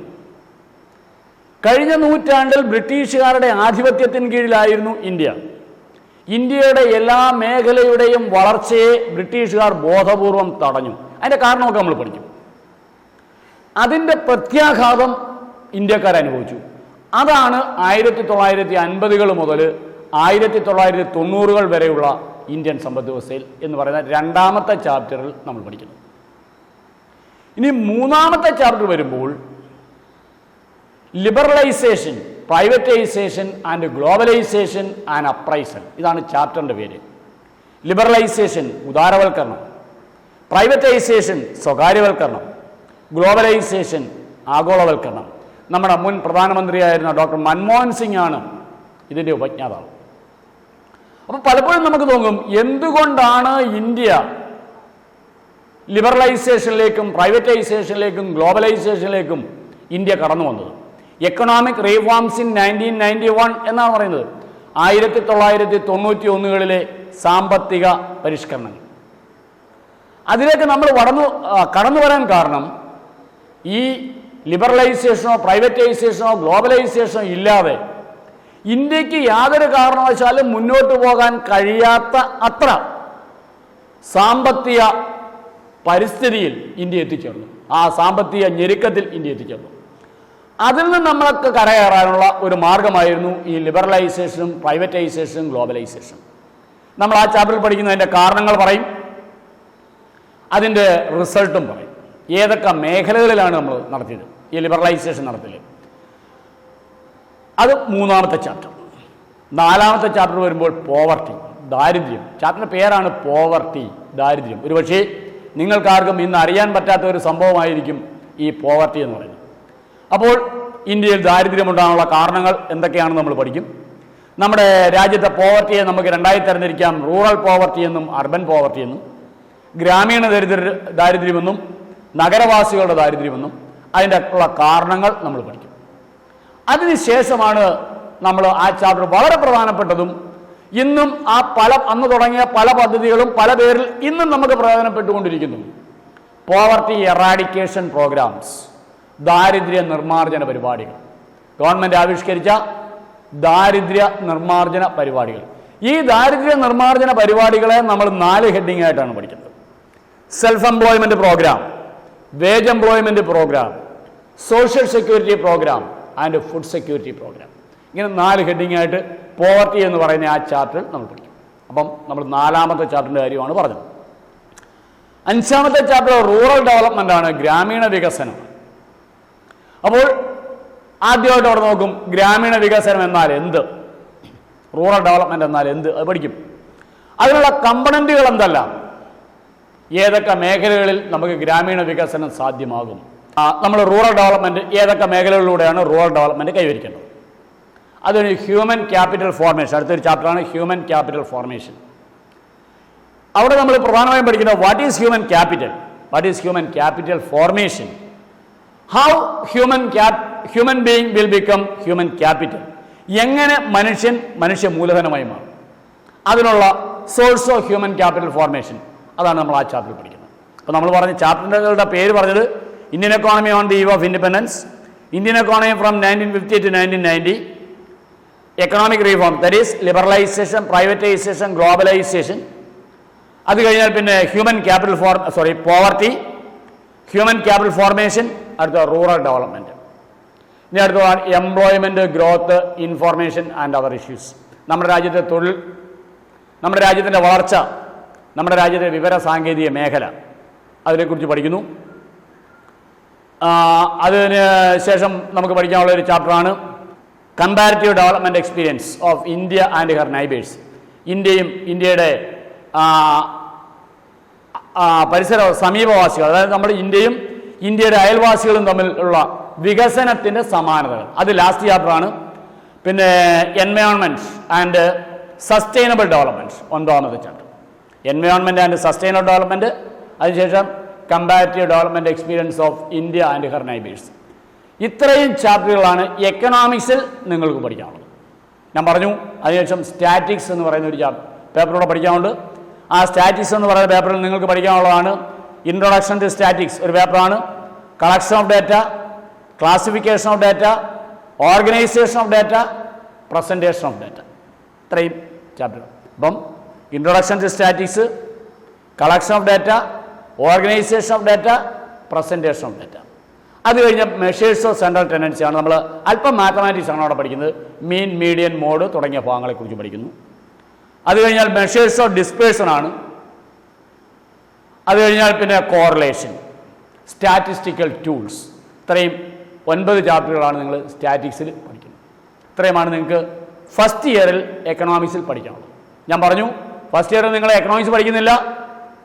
കഴിഞ്ഞ നൂറ്റാണ്ടിൽ ബ്രിട്ടീഷുകാരുടെ ആധിപത്യത്തിന് കീഴിലായിരുന്നു ഇന്ത്യ. ഇന്ത്യയുടെ എല്ലാ മേഖലയുടെയും വളർച്ചയെ ബ്രിട്ടീഷുകാർ ബോധപൂർവം തടഞ്ഞു. അതിൻ്റെ കാരണമൊക്കെ നമ്മൾ പഠിക്കും. അതിൻ്റെ പ്രത്യാഘാതം ഇന്ത്യക്കാർ അനുഭവിച്ചു. അതാണ് 1950 മുതൽ 1990 വരെയുള്ള ഇന്ത്യൻ സമ്പദ് വ്യവസ്ഥയിൽ എന്ന് പറയുന്ന രണ്ടാമത്തെ ചാപ്റ്ററിൽ നമ്മൾ പഠിക്കുന്നത്. ഇനി മൂന്നാമത്തെ ചാപ്റ്റർ വരുമ്പോൾ liberalisation, privatisation and globalisation and appraisal. ഇതാണ് ചാപ്റ്ററിൻ്റെ പേര്. ലിബറലൈസേഷൻ ഉദാരവൽക്കരണം, പ്രൈവറ്റൈസേഷൻ സ്വകാര്യവൽക്കരണം, ഗ്ലോബലൈസേഷൻ ആഗോളവൽക്കരണം. നമ്മുടെ മുൻ പ്രധാനമന്ത്രിയായിരുന്ന ഡോക്ടർ മൻമോഹൻ സിംഗ് ആണ് ഇതിൻ്റെ ഉപജ്ഞാതാവ്. അപ്പോൾ പലപ്പോഴും നമുക്ക് തോന്നും എന്തുകൊണ്ടാണ് ഇന്ത്യ ലിബറലൈസേഷനിലേക്കും പ്രൈവറ്റൈസേഷനിലേക്കും ഗ്ലോബലൈസേഷനിലേക്കും ഇന്ത്യ കടന്നു വന്നത്. എക്കണോമിക് റീഫോംസ് ഇൻ 1991 എന്നാണ് പറയുന്നത്. 1991 സാമ്പത്തിക പരിഷ്കരണങ്ങൾ. അതിലേക്ക് നമ്മൾ കടന്നു വരാൻ കാരണം ഈ ലിബറലൈസേഷനോ പ്രൈവറ്റൈസേഷനോ ഗ്ലോബലൈസേഷനോ ഇല്ലാതെ ഇന്ത്യക്ക് യാതൊരു കാരണവശാലും മുന്നോട്ട് പോകാൻ കഴിയാത്ത അത്ര സാമ്പത്തിക പരിസ്ഥിതിയിൽ ഇന്ത്യ എത്തിച്ചേർന്നു. ആ സാമ്പത്തിക ഞെരുക്കത്തിൽ ഇന്ത്യ എത്തിച്ചേർന്നു. അതിൽ നിന്ന് നമ്മൾക്ക് കരകയറാനുള്ള ഒരു മാർഗമായിരുന്നു ഈ ലിബറലൈസേഷനും പ്രൈവറ്റൈസേഷനും ഗ്ലോബലൈസേഷനും. നമ്മൾ ആ ചാപ്റ്ററിൽ പഠിക്കുന്നതിൻ്റെ കാരണങ്ങൾ പറയും, അതിൻ്റെ റിസൾട്ടും പറയും. ഏതൊക്കെ മേഖലകളിലാണ് നമ്മൾ നടത്തിയത് ഈ ലിബറലൈസേഷൻ നടത്തിയത്. അത് മൂന്നാമത്തെ ചാപ്റ്റർ. നാലാമത്തെ ചാപ്റ്റർ വരുമ്പോൾ പോവർട്ടി, ദാരിദ്ര്യം. ചാപ്റ്ററിൻ്റെ പേരാണ് പോവർട്ടി, ദാരിദ്ര്യം. ഒരുപക്ഷേ നിങ്ങൾക്കാർക്കും ഇന്ന് അറിയാൻ പറ്റാത്ത ഒരു സംഭവമായിരിക്കും ഈ പോവർട്ടി എന്ന് പറയുന്നത്. അപ്പോൾ ഇന്ത്യയിൽ ദാരിദ്ര്യമുണ്ടാകാനുള്ള കാരണങ്ങൾ എന്തൊക്കെയാണെന്ന് നമ്മൾ പഠിക്കും. നമ്മുടെ രാജ്യത്തെ പോവർട്ടിയെ നമുക്ക് രണ്ടായി തരംതിരിക്കാം. റൂറൽ പോവർട്ടി എന്നും അർബൻ പോവർട്ടി എന്നും, ഗ്രാമീണ ദാരിദ്ര്യമെന്നും നഗരവാസികളുടെ ദാരിദ്ര്യമെന്നും. അതിൻ്റെ ഉള്ള കാരണങ്ങൾ നമ്മൾ പഠിക്കും. അതിനുശേഷമാണ് നമ്മൾ ആ ചാപ്റ്റർ വളരെ പ്രധാനപ്പെട്ടതും ഇന്നും അന്ന് തുടങ്ങിയ പല പദ്ധതികളും പല പേരിൽ ഇന്നും നമുക്ക് പ്രയോജനപ്പെട്ടുകൊണ്ടിരിക്കുന്നു. പോവർട്ടി എറാഡിക്കേഷൻ പ്രോഗ്രാംസ്, ദാരിദ്ര്യ നിർമ്മാർജ്ജന പരിപാടികൾ, ഗവൺമെൻറ് ആവിഷ്കരിച്ച ദാരിദ്ര്യ നിർമ്മാർജ്ജന പരിപാടികൾ. ഈ ദാരിദ്ര്യ നിർമ്മാർജ്ജന പരിപാടികളെ നമ്മൾ 4 ഹെഡിങ് ആയിട്ടാണ് പഠിക്കുന്നത്. Self employment programme, wage employment programme, social security programme and food security programme. ഇങ്ങനെ 4 ഹെഡിങ് ആയിട്ട് പോവർട്ടി എന്ന് പറയുന്ന ആ ചാപ്റ്റർ നമ്മൾ പഠിക്കും. അപ്പം നമ്മൾ 4ാമത്തെ ചാപ്റ്ററിൻ്റെ കാര്യമാണ് പറഞ്ഞത്. 5ാമത്തെ ചാപ്റ്റർ റൂറൽ ഡെവലപ്മെൻ്റ് ആണ്, ഗ്രാമീണ വികസനം. അപ്പോൾ ആദ്യമായിട്ട് അവിടെ നോക്കും ഗ്രാമീണ വികസനം എന്നാൽ എന്ത്, റൂറൽ ഡെവലപ്മെൻറ്റ് എന്നാൽ എന്ത്, അത് പഠിക്കും. അതിനുള്ള കമ്പണൻറ്റുകൾ എന്തെല്ലാം, ഏതൊക്കെ മേഖലകളിൽ നമുക്ക് ഗ്രാമീണ വികസനം സാധ്യമാകും, നമ്മൾ റൂറൽ ഡെവലപ്മെൻറ്റ് ഏതൊക്കെ മേഖലകളിലൂടെയാണ് റൂറൽ ഡെവലപ്മെൻറ്റ് കൈവരിക്കേണ്ടത്. അതൊരു ഹ്യൂമൻ ക്യാപിറ്റൽ ഫോർമേഷൻ, അടുത്തൊരു ചാപ്റ്ററാണ് ഹ്യൂമൻ ക്യാപിറ്റൽ ഫോർമേഷൻ. അവിടെ നമ്മൾ പ്രധാനമായും പഠിക്കുന്നത് what is human capital, what is human capital formation, how human being will become human capital, എങ്ങനെ മനുഷ്യ മൂലധനമായി മാറും, അതിനുള്ള source of human capital formation, അതാണ് നമ്മൾ ആ ചാപ്റ്ററിൽ പഠിക്കുന്നത്. അപ്പോൾ നമ്മൾ പറഞ്ഞ ചാപ്റ്ററുകളുടെ പേര് പറഞ്ഞത് Indian economy on the eve of independence, Indian economy from 1950 to 1990, economic reform, that is liberalisation, privatisation, globalisation. അത് കഴിഞ്ഞാൽ പിന്നെ പോവർട്ടി, ഹ്യൂമൻ ക്യാപിറ്റൽ ഫോർമേഷൻ, അടുത്ത റൂറൽ ഡെവലപ്മെൻറ്റ്. ഇനി അടുത്തതാണ് employment, growth, information and our issues. നമ്മുടെ രാജ്യത്തെ തൊഴിൽ, നമ്മുടെ രാജ്യത്തിൻ്റെ വളർച്ച, നമ്മുടെ രാജ്യത്തെ വിവര സാങ്കേതിക മേഖല, അതിനെക്കുറിച്ച് പഠിക്കുന്നു. അതിന് ശേഷം നമുക്ക് പഠിക്കാനുള്ള ഒരു ചാപ്റ്ററാണ് comparative development experience of India and her neighbours. ഇന്ത്യയുടെ പരിസര സമീപവാസികൾ, അതായത് നമ്മുടെ ഇന്ത്യയും ഇന്ത്യയുടെ അയൽവാസികളും തമ്മിലുള്ള വികസനത്തിൻ്റെ സമാനതകൾ, അത് ലാസ്റ്റ് ചാപ്റ്ററാണ്. പിന്നെ എൻവയോൺമെൻറ്റ് ആൻഡ് സസ്റ്റൈനബിൾ ഡെവലപ്മെൻറ്റ്, 9ാമത്തെ chapter. Environment and sustainable development, അതിനുശേഷം comparative development experience of India and her neighbours. ഇത്രയും ചാപ്റ്ററുകളാണ് എക്കണോമിക്സിൽ നിങ്ങൾക്ക് പഠിക്കാനുള്ളത്. ഞാൻ പറഞ്ഞു, അതിനുശേഷം സ്റ്റാറ്റിക്സ് എന്ന് പറയുന്ന ഒരു പേപ്പറിലൂടെ പഠിക്കാനുണ്ട്. ആ സ്റ്റാറ്റിക്സ് എന്ന് പറയുന്ന പേപ്പറിൽ നിങ്ങൾക്ക് പഠിക്കാനുള്ളതാണ് ഇൻട്രൊഡക്ഷൻ ടു സ്റ്റാറ്റിക്സ് ഒരു പേപ്പറാണ്, collection of data, classification of data, organisation of data, presentation of data. ഇത്രയും ചാപ്റ്റർ. അപ്പം introduction to statics, collection of data, organisation of data, presentation of data. അത് കഴിഞ്ഞ മെഷേഴ്സ് ഓഫ് സെൻട്രൽ ടെൻഡൻസി ആണ്. നമ്മൾ അല്പം mathematics ആണ് അവിടെ പഠിക്കുന്നത്. മീൻ, മീഡിയൻ, മോഡ് തുടങ്ങിയ ഭാഗങ്ങളെക്കുറിച്ച് പഠിക്കുന്നു. അത് കഴിഞ്ഞാൽ മെഷേഴ്സ് ഓഫ് ഡിസ്പേഴ്സൺ ആണ്. അത് കഴിഞ്ഞാൽ പിന്നെ കോറിലേഷൻ, സ്റ്റാറ്റിസ്റ്റിക്കൽ ടൂൾസ്. ഇത്രയും 9 ചാപ്റ്ററുകളാണ് നിങ്ങൾ സ്റ്റാറ്റിക്സിൽ പഠിക്കുന്നത്. ഇത്രയുമാണ് നിങ്ങൾക്ക് ഫസ്റ്റ് ഇയറിൽ എക്കണോമിക്സിൽ പഠിക്കാനുള്ളത്. ഞാൻ പറഞ്ഞു, ഫസ്റ്റ് ഇയറിൽ നിങ്ങൾ എക്കണോമിക്സ് പഠിക്കുന്നില്ല,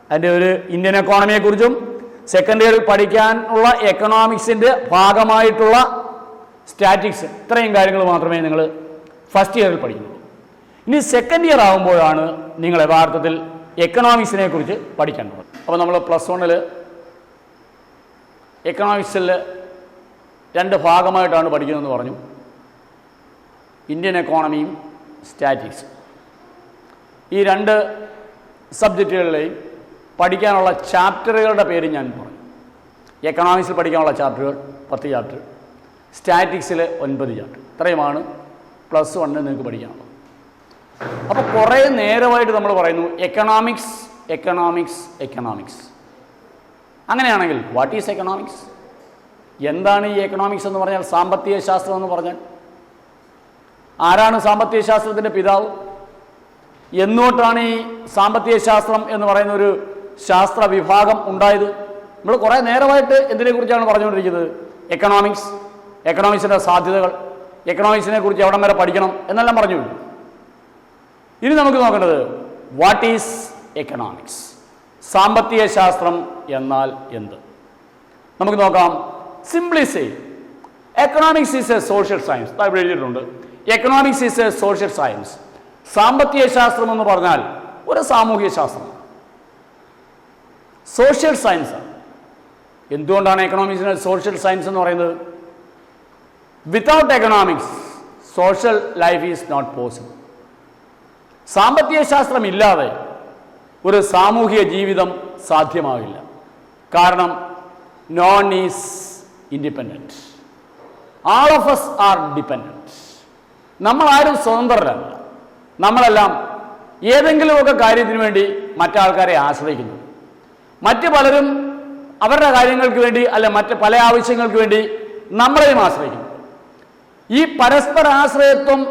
അതിൻ്റെ ഒരു ഇന്ത്യൻ എക്കോണമിയെക്കുറിച്ചും സെക്കൻഡ് ഇയറിൽ പഠിക്കാനുള്ള എക്കണോമിക്സിൻ്റെ ഭാഗമായിട്ടുള്ള സ്റ്റാറ്റിക്സ്, ഇത്രയും കാര്യങ്ങൾ മാത്രമേ നിങ്ങൾ ഫസ്റ്റ് ഇയറിൽ പഠിക്കുന്നുള്ളൂ. ഇനി സെക്കൻഡ് ഇയർ ആകുമ്പോഴാണ് നിങ്ങൾ യഥാർത്ഥത്തിൽ എക്കണോമിക്സിനെ കുറിച്ച് പഠിക്കേണ്ടത്. അപ്പോൾ നമ്മൾ +1 എക്കണോമിക്സിൽ 2 ഭാഗമായിട്ടാണ് പഠിക്കുന്നതെന്ന് പറഞ്ഞു, ഇന്ത്യൻ എക്കോണമിയും സ്റ്റാറ്റിക്സും. ഈ 2 സബ്ജക്റ്റുകളിലെയും പഠിക്കാനുള്ള ചാപ്റ്ററുകളുടെ പേര് ഞാൻ പറഞ്ഞു. എക്കണോമിക്സിൽ പഠിക്കാനുള്ള ചാപ്റ്ററുകൾ 10 ചാപ്റ്റർ, സ്റ്റാറ്റിക്സിൽ 9 ചാപ്റ്റർ. ഇത്രയുമാണ് +1 നിങ്ങൾക്ക് പഠിക്കാനുള്ളത്. അപ്പോൾ കുറേ നേരമായിട്ട് നമ്മൾ പറയുന്നു എക്കണോമിക്സ്, എക്കണോമിക്സ്, എക്കണോമിക്സ്. അങ്ങനെയാണെങ്കിൽ വാട്ട് ഈസ് എക്കണോമിക്സ്? എന്താണ് ഈ എക്കണോമിക്സ് എന്ന് പറഞ്ഞാൽ? സാമ്പത്തിക ശാസ്ത്രം എന്ന് പറഞ്ഞാൽ ആരാണ് സാമ്പത്തിക ശാസ്ത്രത്തിൻ്റെ പിതാവ്? എന്നോട്ടാണ് ഈ സാമ്പത്തിക ശാസ്ത്രം എന്ന് പറയുന്ന ഒരു ശാസ്ത്ര വിഭാഗം ഉണ്ടായത്? നമ്മൾ കുറേ നേരമായിട്ട് എന്തിനെക്കുറിച്ചാണ് പറഞ്ഞുകൊണ്ടിരിക്കുന്നത്? എക്കണോമിക്സ്, എക്കണോമിക്സിൻ്റെ സാധ്യതകൾ, എക്കണോമിക്സിനെ കുറിച്ച് എവിടം വരെ പഠിക്കണം എന്നെല്ലാം പറഞ്ഞു. ഇനി നമുക്ക് നോക്കേണ്ടത് വാട്ട് ഈസ് എക്കണോമിക്സ്, സാമ്പത്തിക ശാസ്ത്രം എന്നാൽ എന്ത്? നമുക്ക് നോക്കാം. Simply say economics is a social science. ഇവിടെ എഴുതിയിട്ടുണ്ട്, economics is a social science. സാമ്പത്തിക ശാസ്ത്രം എന്ന് പറഞ്ഞാൽ ഒരു സാമൂഹിക ശാസ്ത്രമാണ്, സോഷ്യൽ സയൻസാണ്. എന്തുകൊണ്ടാണ് എക്കണോമിക്സിന് സോഷ്യൽ സയൻസ് എന്ന് പറയുന്നത്? Without economics social life is not possible. സാമ്പത്തിക ശാസ്ത്രം ഇല്ലാതെ ഒരു സാമൂഹിക ജീവിതം സാധ്യമാകില്ല. കാരണം none is independent, all of us are dependent. നമ്മളാരും സ്വതന്ത്രരല്ല. നമ്മളെല്ലാം ഏതെങ്കിലുമൊക്കെ കാര്യത്തിന് വേണ്ടി മറ്റാൾക്കാരെ ആശ്രയിക്കുന്നു. മറ്റ് പലരും അവരുടെ കാര്യങ്ങൾക്ക് വേണ്ടി അല്ല മറ്റ് പല ആവശ്യങ്ങൾക്ക് വേണ്ടി നമ്മളെയും ആശ്രയിക്കുന്നു. ഈ പരസ്പര ആശ്രയത്വം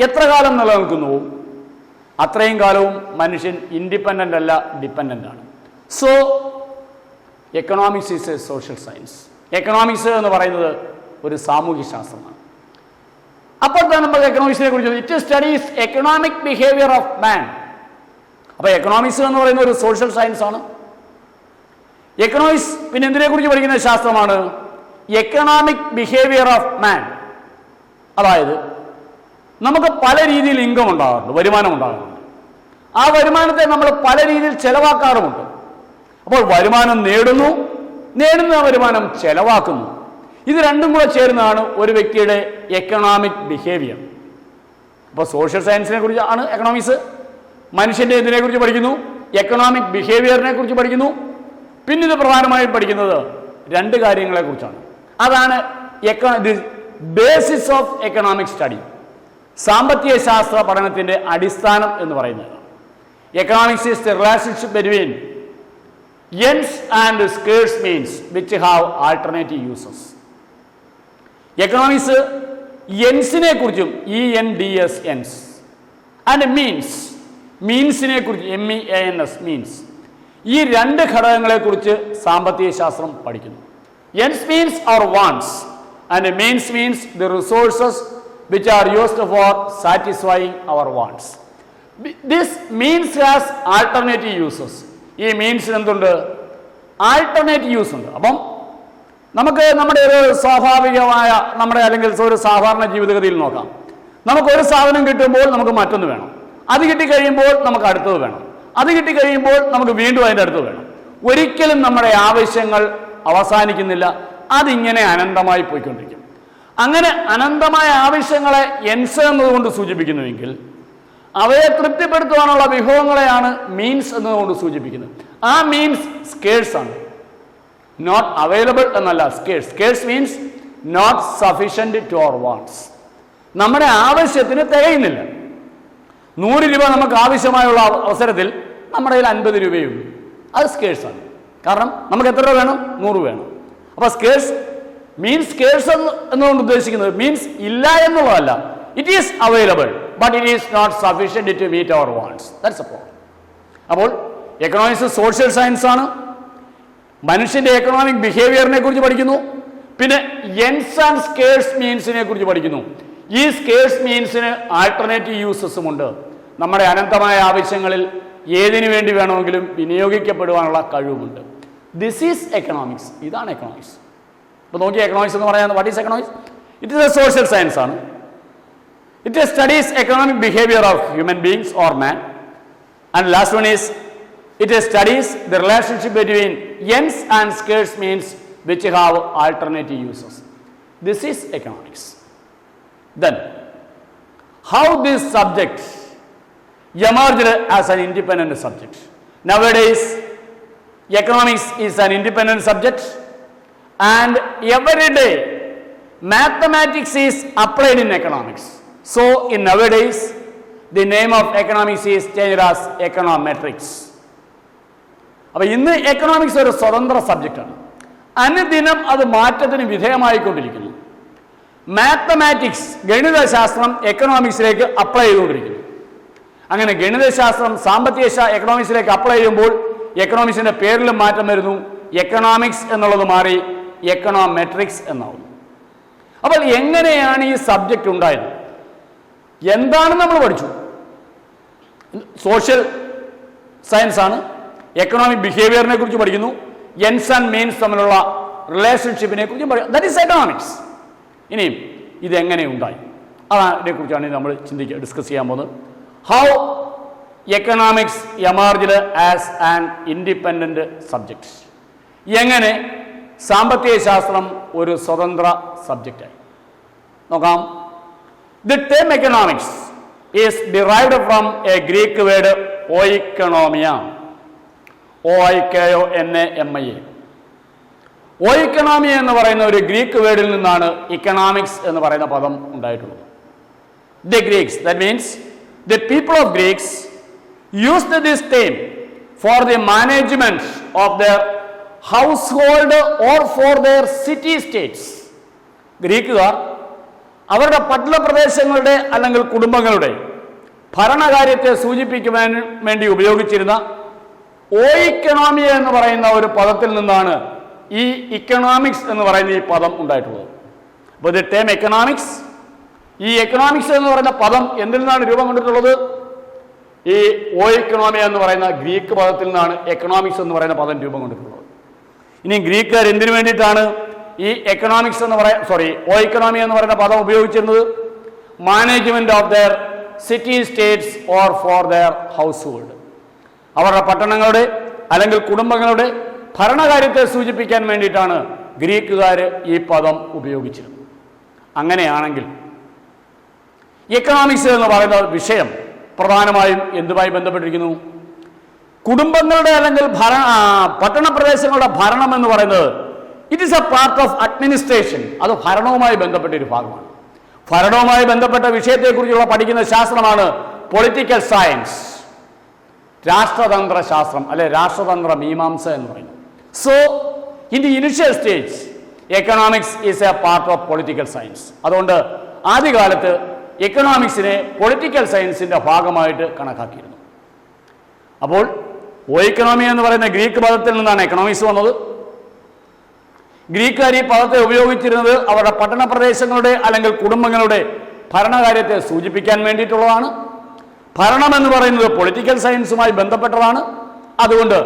എത്ര കാലം നിലനിൽക്കുന്നു അത്രയും കാലവും മനുഷ്യൻ ഇൻഡിപെൻഡൻ്റ് അല്ല, ഡിപ്പെൻഡൻ്റ് ആണ്. So economics is a social science. Economics എന്ന് പറയുന്നത് ഒരു സാമൂഹ്യ ശാസ്ത്രമാണ്. അപ്പോൾ തന്നെ നമ്മൾ എക്കണോമിക്സിനെ കുറിച്ച് it studies economic behaviour of മാൻ. അപ്പോൾ എക്കണോമിക്സ് എന്ന് പറയുന്ന ഒരു സോഷ്യൽ സയൻസ് ആണ്. എക്കണോമിക്സ് പിന്നെ എന്തിനെ കുറിച്ച് പഠിക്കുന്ന ശാസ്ത്രമാണ്? എക്കണോമിക് ബിഹേവിയർ ഓഫ് മാൻ. അതായത് നമുക്ക് പല രീതിയിൽ ഇൻകം ഉണ്ടാകാറുണ്ട്, വരുമാനം ഉണ്ടാകാറുണ്ട്. ആ വരുമാനത്തെ നമ്മൾ പല രീതിയിൽ ചെലവാക്കാറുമുണ്ട്. അപ്പോൾ വരുമാനം നേടുന്ന വരുമാനം ചെലവാക്കുന്നു. ഇത് രണ്ടും കൂടെ ചേരുന്നതാണ് ഒരു വ്യക്തിയുടെ എക്കണോമിക് ബിഹേവിയർ. അപ്പോൾ സോഷ്യൽ സയൻസിനെ കുറിച്ചാണ് എക്കണോമിക്സ്. മനുഷ്യൻ്റെ എന്തിനെ കുറിച്ച് പഠിക്കുന്നു? എക്കണോമിക് ബിഹേവിയറിനെ കുറിച്ച് പഠിക്കുന്നു. പിന്നെ ഇത് പ്രധാനമായും പഠിക്കുന്നത് രണ്ട് കാര്യങ്ങളെ കുറിച്ചാണ്. അതാണ് ബേസിസ് ഓഫ് എക്കണോമിക് സ്റ്റഡി. സാമ്പത്തിക ശാസ്ത്ര പഠനത്തിൻ്റെ അടിസ്ഥാനം എന്ന് പറയുന്നത് economics is the relationship between ends and scarce means which have alternative uses. Economics എൻസിനെ കുറിച്ചും ENDS ends ആൻഡ് മീൻസിനെ കുറിച്ച് MEANS മീൻസ് ഈ രണ്ട് ഘടകങ്ങളെക്കുറിച്ച് സാമ്പത്തിക ശാസ്ത്രം പഠിക്കുന്നു. Ends means our wants and means the resources which are used for satisfying our wants. This means has alternative uses. ഈ മീൻസിന് എന്തുണ്ട്? ആൾട്ടർനേറ്റീവ് യൂസ് ഉണ്ട്. അപ്പം നമുക്ക് നമ്മുടെ ഒരു സ്വാഭാവികമായ അല്ലെങ്കിൽ ഒരു സാധാരണ ജീവിതഗതിയിൽ നോക്കാം. നമുക്കൊരു സാധനം കിട്ടുമ്പോൾ നമുക്ക് മറ്റൊന്ന് വേണം. അത് കിട്ടിക്കഴിയുമ്പോൾ നമുക്ക് അടുത്തത് വേണം. അത് കിട്ടിക്കഴിയുമ്പോൾ നമുക്ക് വീണ്ടും അതിൻ്റെ അടുത്ത് വേണം. ഒരിക്കലും നമ്മുടെ ആവശ്യങ്ങൾ അവസാനിക്കുന്നില്ല. അതിങ്ങനെ അനന്തമായി പോയിക്കൊണ്ടിരിക്കും. അങ്ങനെ അനന്തമായ ആവശ്യങ്ങളെ എൻസ് എന്നതുകൊണ്ട് സൂചിപ്പിക്കുന്നുവെങ്കിൽ അവയെ തൃപ്തിപ്പെടുത്തുവാനുള്ള വിഭവങ്ങളെയാണ് മീൻസ് എന്നതുകൊണ്ട് സൂചിപ്പിക്കുന്നത്. ആ മീൻസ് സ്കേഴ്സ് ആണ്, നോട്ട് അവൈലബിൾ എന്നല്ല. Scarce means not sufficient to our wants. നമ്മുടെ ആവശ്യത്തിന് തികയുന്നില്ല. 100 രൂപ നമുക്ക് ആവശ്യമായുള്ള അവസരത്തിൽ നമ്മുടെ കയ്യിൽ 50 രൂപയുള്ളൂ. അത് സ്കേഴ്സ് ആണ്. കാരണം നമുക്ക് എത്ര രൂപ വേണം? 100 വേണം. അപ്പോൾ സ്കേഴ്സ് എന്നുകൊണ്ട് ഉദ്ദേശിക്കുന്നത് മീൻസ് ഇല്ല എന്നുള്ളതല്ല. It is available but it is not sufficient to meet our wants. That's the problem. അപ്പോൾ എക്കണോമിക്സ് സോഷ്യൽ സയൻസ് ആണ്. മനുഷ്യൻ്റെ എക്കണോമിക് ബിഹേവിയറിനെ കുറിച്ച് പഠിക്കുന്നു. പിന്നെ എൻസ് ആൻഡ് സ്കേഴ്സ് മീൻസിനെ കുറിച്ച് പഠിക്കുന്നു. ഈ സ്കേഴ്സ് മീൻസിന് ആൾട്ടർനേറ്റീവ് യൂസസും ഉണ്ട്. നമ്മുടെ അനന്തമായ ആവശ്യങ്ങളിൽ ഏതിനു വേണ്ടി വേണമെങ്കിലും വിനിയോഗിക്കപ്പെടുവാനുള്ള കഴിവുമുണ്ട്. This is economics. ഇതാണ് എക്കണോമിക്സ്. ഇപ്പോൾ നോക്കിയ എക്കണോമിക്സ് എന്ന് പറയാൻ what is economics? It is a social science ആണ്. It studies economic behavior of human beings or man. And last one is, it studies the relationship between ends and scarce means which have alternative uses. This is economics. Then, how this subject emerged as an independent subject? Nowadays, economics is an independent subject, and every day, mathematics is applied in economics. So, in nowadays, the name of economics is changed as econometrics. അപ്പോൾ ഇന്ന് economics ഒരു സ്വതന്ത്ര സബ്ജക്റ്റാണ്. അനുദിനം അത് മാറ്റത്തിന് വിധേയമായിക്കൊണ്ടിരിക്കുന്നു. Mathematics, ഗണിതശാസ്ത്രം എക്കണോമിക്സിലേക്ക് apply ചെയ്തുകൊണ്ടിരിക്കുന്നു. അങ്ങനെ ഗണിതശാസ്ത്രം സാമ്പത്തിക എക്കണോമിക്സിലേക്ക് അപ്ലൈ ചെയ്യുമ്പോൾ എക്കണോമിക്സിൻ്റെ പേരിലും മാറ്റം വരുന്നു. എക്കണോമിക്സ് എന്നുള്ളത് മാറി എക്കണോമെട്രിക്സ് എന്നാവുന്നു. അപ്പോൾ എങ്ങനെയാണ് ഈ സബ്ജക്റ്റ് ഉണ്ടായത്? എന്താണെന്ന് നമ്മൾ പഠിച്ചു. സോഷ്യൽ സയൻസ് ആണ്. എക്കണോമിക് ബിഹേവിയറിനെ കുറിച്ച് പഠിക്കുന്നു. എൻസ് ആൻഡ് മീൻസ് തമ്മിലുള്ള റിലേഷൻഷിപ്പിനെ കുറിച്ച് പഠിക്കും. That is economics. ഇനിയും ഇതെങ്ങനെ ഉണ്ടായി അതിനെക്കുറിച്ചാണ് നമ്മൾ ഡിസ്കസ് ചെയ്യാൻ പോകുന്നത്. How economics emerged as an independent subject. എങ്ങനെ സാമ്പത്തിക ശാസ്ത്രം ഒരു സ്വതന്ത്ര സബ്ജക്റ്റായി. നോക്കാം. The term economics is derived from A Greek word ഓയിക്കണോമിയ, OIKONAMIA. ഓയിക്കണോമിയ എന്ന് പറയുന്ന ഒരു ഗ്രീക്ക് വേർഡിൽ നിന്നാണ് ഇക്കണോമിക്സ് എന്ന് പറയുന്ന പദം ഉണ്ടായിട്ടുള്ളത്. The Greeks, that means the people of Greeks used this term for the management of their household or for their city states. ഗ്രീക്കുകാർ അവരുടെ പട്ടണപ്രദേശങ്ങളുടെ അല്ലെങ്കിൽ കുടുംബങ്ങളുടെ ഭരണകാര്യത്തെ സൂചിപ്പിക്കുവാൻ വേണ്ടി ഉപയോഗിച്ചിരുന്ന ഓയിക്കണോമിയ എന്ന് പറയുന്ന ഒരു പദത്തിൽ നിന്നാണ് ഈ ഇക്കണോമിക്സ് എന്ന് പറയുന്ന ഈ പദം ഉണ്ടായിട്ടുള്ളത്. അപ്പോൾ ദി ടേം എക്കണോമിക്സ്, ഈ എക്കണോമിക്സ് എന്ന് പറയുന്ന പദം എന്തിൽ നിന്നാണ് രൂപം കൊണ്ടിട്ടുള്ളത്? ഈ ഓയിക്കണോമിയ എന്ന് പറയുന്ന ഗ്രീക്ക് പദത്തിൽ നിന്നാണ് എക്കണോമിക്സ് എന്ന് പറയുന്ന പദം രൂപം കൊണ്ടിട്ടുള്ളത്. ഇനി ഗ്രീക്കുകാർ എന്തിനു വേണ്ടിയിട്ടാണ് ഈ എക്കണോമിക്സ് എന്ന് ഓയിക്കണോമിയ എന്ന് പറയുന്ന പദം ഉപയോഗിച്ചിരുന്നത്? Management of there city States or for there house hold. അവരുടെ പട്ടണങ്ങളുടെ അല്ലെങ്കിൽ കുടുംബങ്ങളുടെ ഭരണകാര്യത്തെ സൂചിപ്പിക്കാൻ വേണ്ടിയിട്ടാണ് ഗ്രീക്കുകാർ ഈ പദം ഉപയോഗിച്ചിരുന്നത്. അങ്ങനെയാണെങ്കിൽ എക്കണോമിക്സ് എന്ന് പറയുന്ന വിഷയം പ്രധാനമായും എന്തുമായി ബന്ധപ്പെട്ടിരിക്കുന്നു? കുടുംബങ്ങളുടെ അല്ലെങ്കിൽ പട്ടണ പ്രദേശങ്ങളുടെ ഭരണം എന്ന് പറയുന്നത് it is a part of administration. അത് ഭരണവുമായി ബന്ധപ്പെട്ട ഒരു ഭാഗമാണ്. ഭരണവുമായി ബന്ധപ്പെട്ട വിഷയത്തെക്കുറിച്ചുള്ള പഠിക്കുന്ന ശാസ്ത്രമാണ് പൊളിറ്റിക്കൽ സയൻസ്, രാഷ്ട്രതന്ത്ര ശാസ്ത്രം അല്ലെ രാഷ്ട്രതന്ത്ര മീമാംസ എന്ന് പറയുന്നത്. So in the initial stage economics is a part of political science. അതുകൊണ്ട് ആദ്യകാലത്ത് എക്കണോമിക്സിനെ പൊളിറ്റിക്കൽ സയൻസിന്റെ ഭാഗമായിട്ട് കണക്കാക്കിയിരുന്നു. അപ്പോൾ ഓയിക്കണോമി എന്ന് പറയുന്ന ഗ്രീക്ക് പദത്തിൽ നിന്നാണ് എക്കണോമിക്സ് വന്നത്. ഗ്രീക്കുകാർ ഈ പദത്തെ ഉപയോഗിച്ചിരുന്നത് അവരുടെ പട്ടണ പ്രദേശങ്ങളുടെ അല്ലെങ്കിൽ കുടുംബങ്ങളുടെ ഭരണകാര്യത്തെ സൂചിപ്പിക്കാൻ വേണ്ടിയിട്ടുള്ളതാണ്. ഭരണം എന്ന് പറയുന്നത് പൊളിറ്റിക്കൽ സയൻസുമായി ബന്ധപ്പെട്ടതാണ്. അതുകൊണ്ട്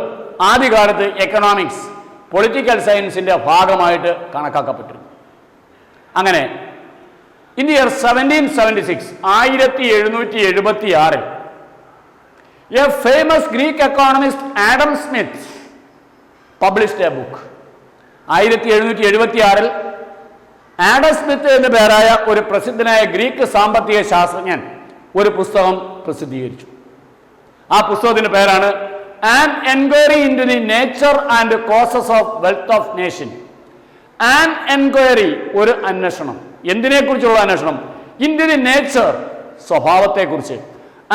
ആദ്യകാലത്ത് എക്കണോമിക്സ് പൊളിറ്റിക്കൽ സയൻസിന്റെ ഭാഗമായിട്ട് കണക്കാക്കപ്പെട്ടിരുന്നു. അങ്ങനെ in the year 1776 1776 A famous Greek economist Adam Smith published A book. 1776 Adam Smith എന്ന പേരായ ഒരു പ്രസിദ്ധനായ ഗ്രീക്ക് സാമ്പത്തിക ശാസ്ത്രജ്ഞൻ ഒരു പുസ്തകം പ്രസിദ്ധീകരിച്ചു. ആ പുസ്തകത്തിന്റെ പേരാണ് an enquiry into the nature and causes of wealth of nation. An enquiry, ഒരു അന്വേഷണം. എന്തിനെക്കുറിച്ചുള്ള അന്വേഷണം? ഇൻ ടു ദി നേച്ചർ, സ്വഭാവത്തെക്കുറിച്ച്,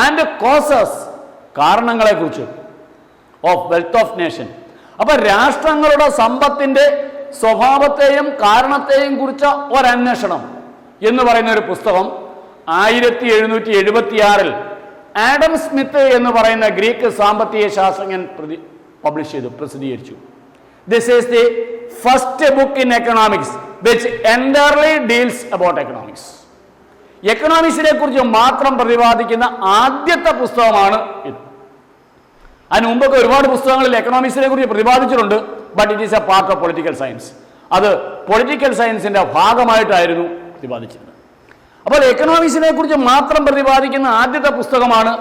ആൻഡ് കോസസ്, കാരണങ്ങളെക്കുറിച്ച്, ഓഫ് വെൽത്ത് ഓഫ് നേഷൻ. അപ്പൊ രാഷ്ട്രങ്ങളുടെ സമ്പത്തിന്റെ സ്വഭാവത്തെയും കാരണത്തെയും കുറിച്ച ഒരന്വേഷണം എന്ന് പറയുന്ന ഒരു പുസ്തകം 1776 ആഡം സ്മിത്ത് എന്ന് പറയുന്ന ഗ്രീക്ക് സാമ്പത്തിക ശാസ്ത്രജ്ഞൻ പബ്ലിഷ് ചെയ്തു, പ്രസിദ്ധീകരിച്ചു. This is the first book in economics which entirely deals about economics. എക്കണോമിക്സിനെ കുറിച്ച് മാത്രം പ്രതിപാദിക്കുന്ന ആദ്യത്തെ പുസ്തകമാണ് ഇത്. അതിന് മുമ്പൊക്കെ ഒരുപാട് പുസ്തകങ്ങളിൽ എക്കണോമിക്സിനെ കുറിച്ച് പ്രതിപാദിച്ചിട്ടുണ്ട്. But it is a part of political science. അത് പൊളിറ്റിക്കൽ സയൻസിന്റെ ഭാഗമായിട്ടായിരുന്നു പ്രതിപാദിച്ചിരുന്നത്. അപ്പോൾ എക്കണോമിക്സിനെ കുറിച്ച് മാത്രം പ്രതിപാദിക്കുന്ന ആദ്യത്തെ പുസ്തകമാണ്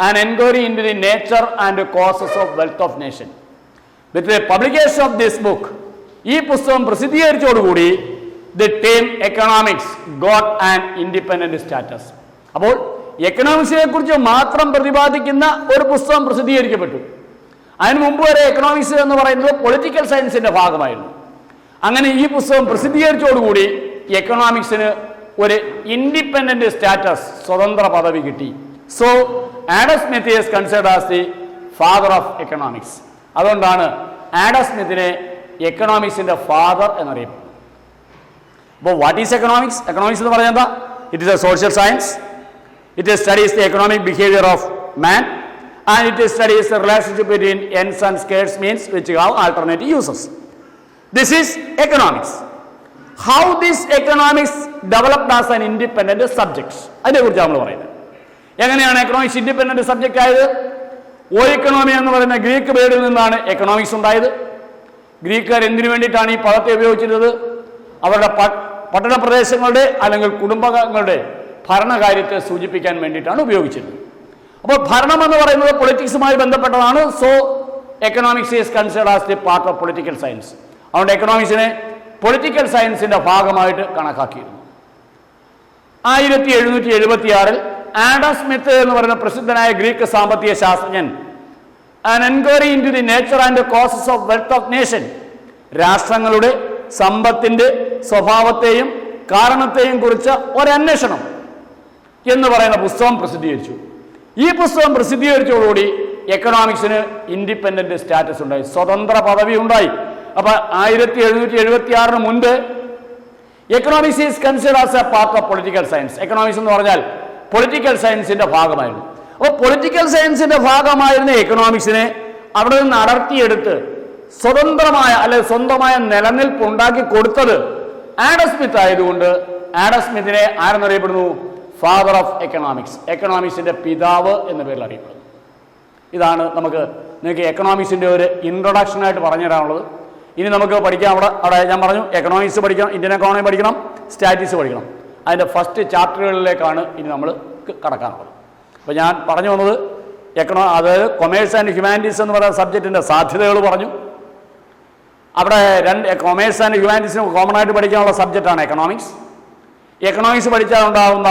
an enquiry into the nature and causes of wealth of nation. With the publication of this book, ഈ പുസ്തകം പ്രസിദ്ധീകരിച്ചതോടുകൂടി the term economics got an independent status. അപ്പോൾ എക്കണോമിക്സിനെ കുറിച്ച് മാത്രം പ്രതിപാദിക്കുന്ന ഒരു പുസ്തകം പ്രസിദ്ധീകരിക്കപ്പെട്ടു. അതിനു മുമ്പ് വരെ എക്കണോമിക്സ് എന്ന് പറയുന്നത് പൊളിറ്റിക്കൽ സയൻസിന്റെ ഭാഗമായിരുന്നു. അങ്ങനെ ഈ പുസ്തകം പ്രസിദ്ധീകരിച്ചതോടുകൂടി എക്കണോമിക്സിന് ഒരു ഇൻഡിപെൻഡന്റ് സ്റ്റാറ്റസ്, സ്വതന്ത്ര പദവി കിട്ടി. So Adam Smith is considered as the father of economics. അതുകൊണ്ടാണ് ആഡം സ്മിത്തിനെ എക്കണോമിക്സിന്റെ ഫാദർ എന്നറിയപ്പെടുന്നത്. അപ്പോൾ വാട്ട് ഈസ് എക്കണോമിക്സ്? എക്കണോമിക്സ് എന്ന് പറഞ്ഞാൽ എന്താ? It is a social science. It studies the economic behavior of man, and it studies the relationship between ends and scarce means which have alternative uses. This is economics. How this economics developed as an independent subject. അതിനെക്കുറിച്ച് നമ്മൾ പറയുന്നത്. എങ്ങനെയാണ് economics independent subject ആയത്? ഓയിക്കണോമി എന്ന് പറയുന്ന Greek വേർഡിൽ നിന്നാണ് economics ഉണ്ടായത്. ഗ്രീക്കുകാർ എന്തിനു വേണ്ടിയിട്ടാണ് ഈ പദത്തെ ഉപയോഗിച്ചിരുന്നത്? അവരുടെ പട്ടണ പ്രദേശങ്ങളുടെ അല്ലെങ്കിൽ കുടുംബങ്ങളുടെ ഭരണകാര്യത്തെ സൂചിപ്പിക്കാൻ വേണ്ടിയിട്ടാണ് ഉപയോഗിച്ചിരുന്നത്. അപ്പോൾ ഭരണം എന്ന് പറയുന്നത് പൊളിറ്റിക്സുമായി ബന്ധപ്പെട്ടതാണ്. So economics is considered as the part of political science. അതുകൊണ്ട് എക്കണോമിക്സിനെ പൊളിറ്റിക്കൽ സയൻസിൻ്റെ ഭാഗമായിട്ട് കണക്കാക്കിയിരുന്നു. 1776 ആഡം സ്മിത്ത് എന്ന് പറയുന്ന പ്രസിദ്ധനായ ഗ്രീക്ക് സാമ്പത്തിക ശാസ്ത്രജ്ഞൻ an enquiry into the nature and causes of wealth of nation, രാഷ്ട്രങ്ങളുടെ സമ്പത്തിൻ്റെ സ്വഭാവത്തെയും കാരണത്തെയും കുറിച്ച ഒരന്വേഷണം എന്ന് പറയുന്ന പുസ്തകം പ്രസിദ്ധീകരിച്ചു. ഈ പുസ്തകം പ്രസിദ്ധീകരിച്ചതോടുകൂടി എക്കണോമിക്സിന് ഇൻഡിപെൻഡന്റ് സ്റ്റാറ്റസ് ഉണ്ടായി, സ്വതന്ത്ര പദവി ഉണ്ടായി. അപ്പൊ 1776 മുൻപ് economics is considered as A part of political science. Economics എന്ന് പറഞ്ഞാൽ പൊളിറ്റിക്കൽ സയൻസിന്റെ ഭാഗമായിരുന്നു. അപ്പോൾ പൊളിറ്റിക്കൽ സയൻസിന്റെ ഭാഗമായിരുന്ന എക്കണോമിക്സിനെ അവിടെ നിന്ന് അടർത്തിയെടുത്ത് സ്വതന്ത്രമായ അല്ലെങ്കിൽ സ്വന്തമായ നിലനിൽപ്പ് ഉണ്ടാക്കി കൊടുത്തത് ആഡം സ്മിത്ത് ആയതുകൊണ്ട് ആഡം സ്മിത്തിനെ ആരെന്നറിയപ്പെടുന്നു? ഫാദർ ഓഫ് എക്കണോമിക്സ്, എക്കണോമിക്സിന്റെ പിതാവ് എന്ന പേരിൽ അറിയപ്പെടുന്നു. ഇതാണ് നിങ്ങൾക്ക് എക്കണോമിക്സിന്റെ ഒരു ഇൻട്രൊഡക്ഷനായിട്ട് പറഞ്ഞു തരാനുള്ളത്. ഇനി നമുക്ക് പഠിക്കാം. അവിടെ ഞാൻ പറഞ്ഞു എക്കണോമിക്സ് പഠിക്കണം, ഇന്ത്യൻ എക്കോണമി പഠിക്കണം, സ്റ്റാറ്റിക്സ് പഠിക്കണം. അതിൻ്റെ ഫസ്റ്റ് ചാപ്റ്ററുകളിലേക്കാണ് ഇനി നമ്മൾ കടക്കാനുള്ളത്. അപ്പോൾ ഞാൻ പറഞ്ഞു വന്നത് അതായത് കൊമേഴ്സ് ആൻഡ് ഹ്യൂമാനിറ്റീസ് എന്ന് പറയുന്ന സബ്ജക്റ്റിൻ്റെ സാധ്യതകൾ പറഞ്ഞു. അവിടെ കൊമേഴ്സ് ആൻഡ് ഹ്യൂമാനിറ്റീസിന് കോമൺ ആയിട്ട് പഠിക്കാനുള്ള സബ്ജക്റ്റാണ് എക്കണോമിക്സ്. എക്കണോമിക്സ് പഠിച്ചാൽ ഉണ്ടാകുന്ന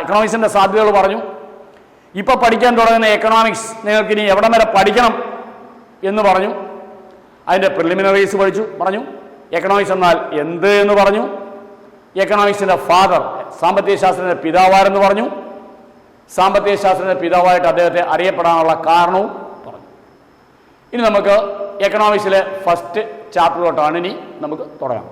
എക്കണോമിക്സിൻ്റെ സാധ്യതകൾ പറഞ്ഞു. ഇപ്പോൾ പഠിക്കാൻ തുടങ്ങുന്ന എക്കണോമിക്സ് നിങ്ങൾക്ക് ഇനി എവിടം വരെ പഠിക്കണം എന്ന് പറഞ്ഞു. അതിൻ്റെ പ്രിലിമിനറീസ് പറഞ്ഞു. എക്കണോമിക്സ് എന്നാൽ എന്ത് എന്ന് പറഞ്ഞു. എക്കണോമിക്സിൻ്റെ ഫാദർ, സാമ്പത്തിക ശാസ്ത്രത്തിൻ്റെ പിതാവാരെന്ന് പറഞ്ഞു. സാമ്പത്തിക ശാസ്ത്രത്തിൻ്റെ പിതാവായിട്ട് അദ്ദേഹത്തെ അറിയപ്പെടാനുള്ള കാരണവും പറഞ്ഞു. ഇനി നമുക്ക് എക്കണോമിക്സിലെ ഫസ്റ്റ് ചാപ്റ്ററിലോട്ടാണ് ഇനി നമുക്ക് തുടങ്ങാം.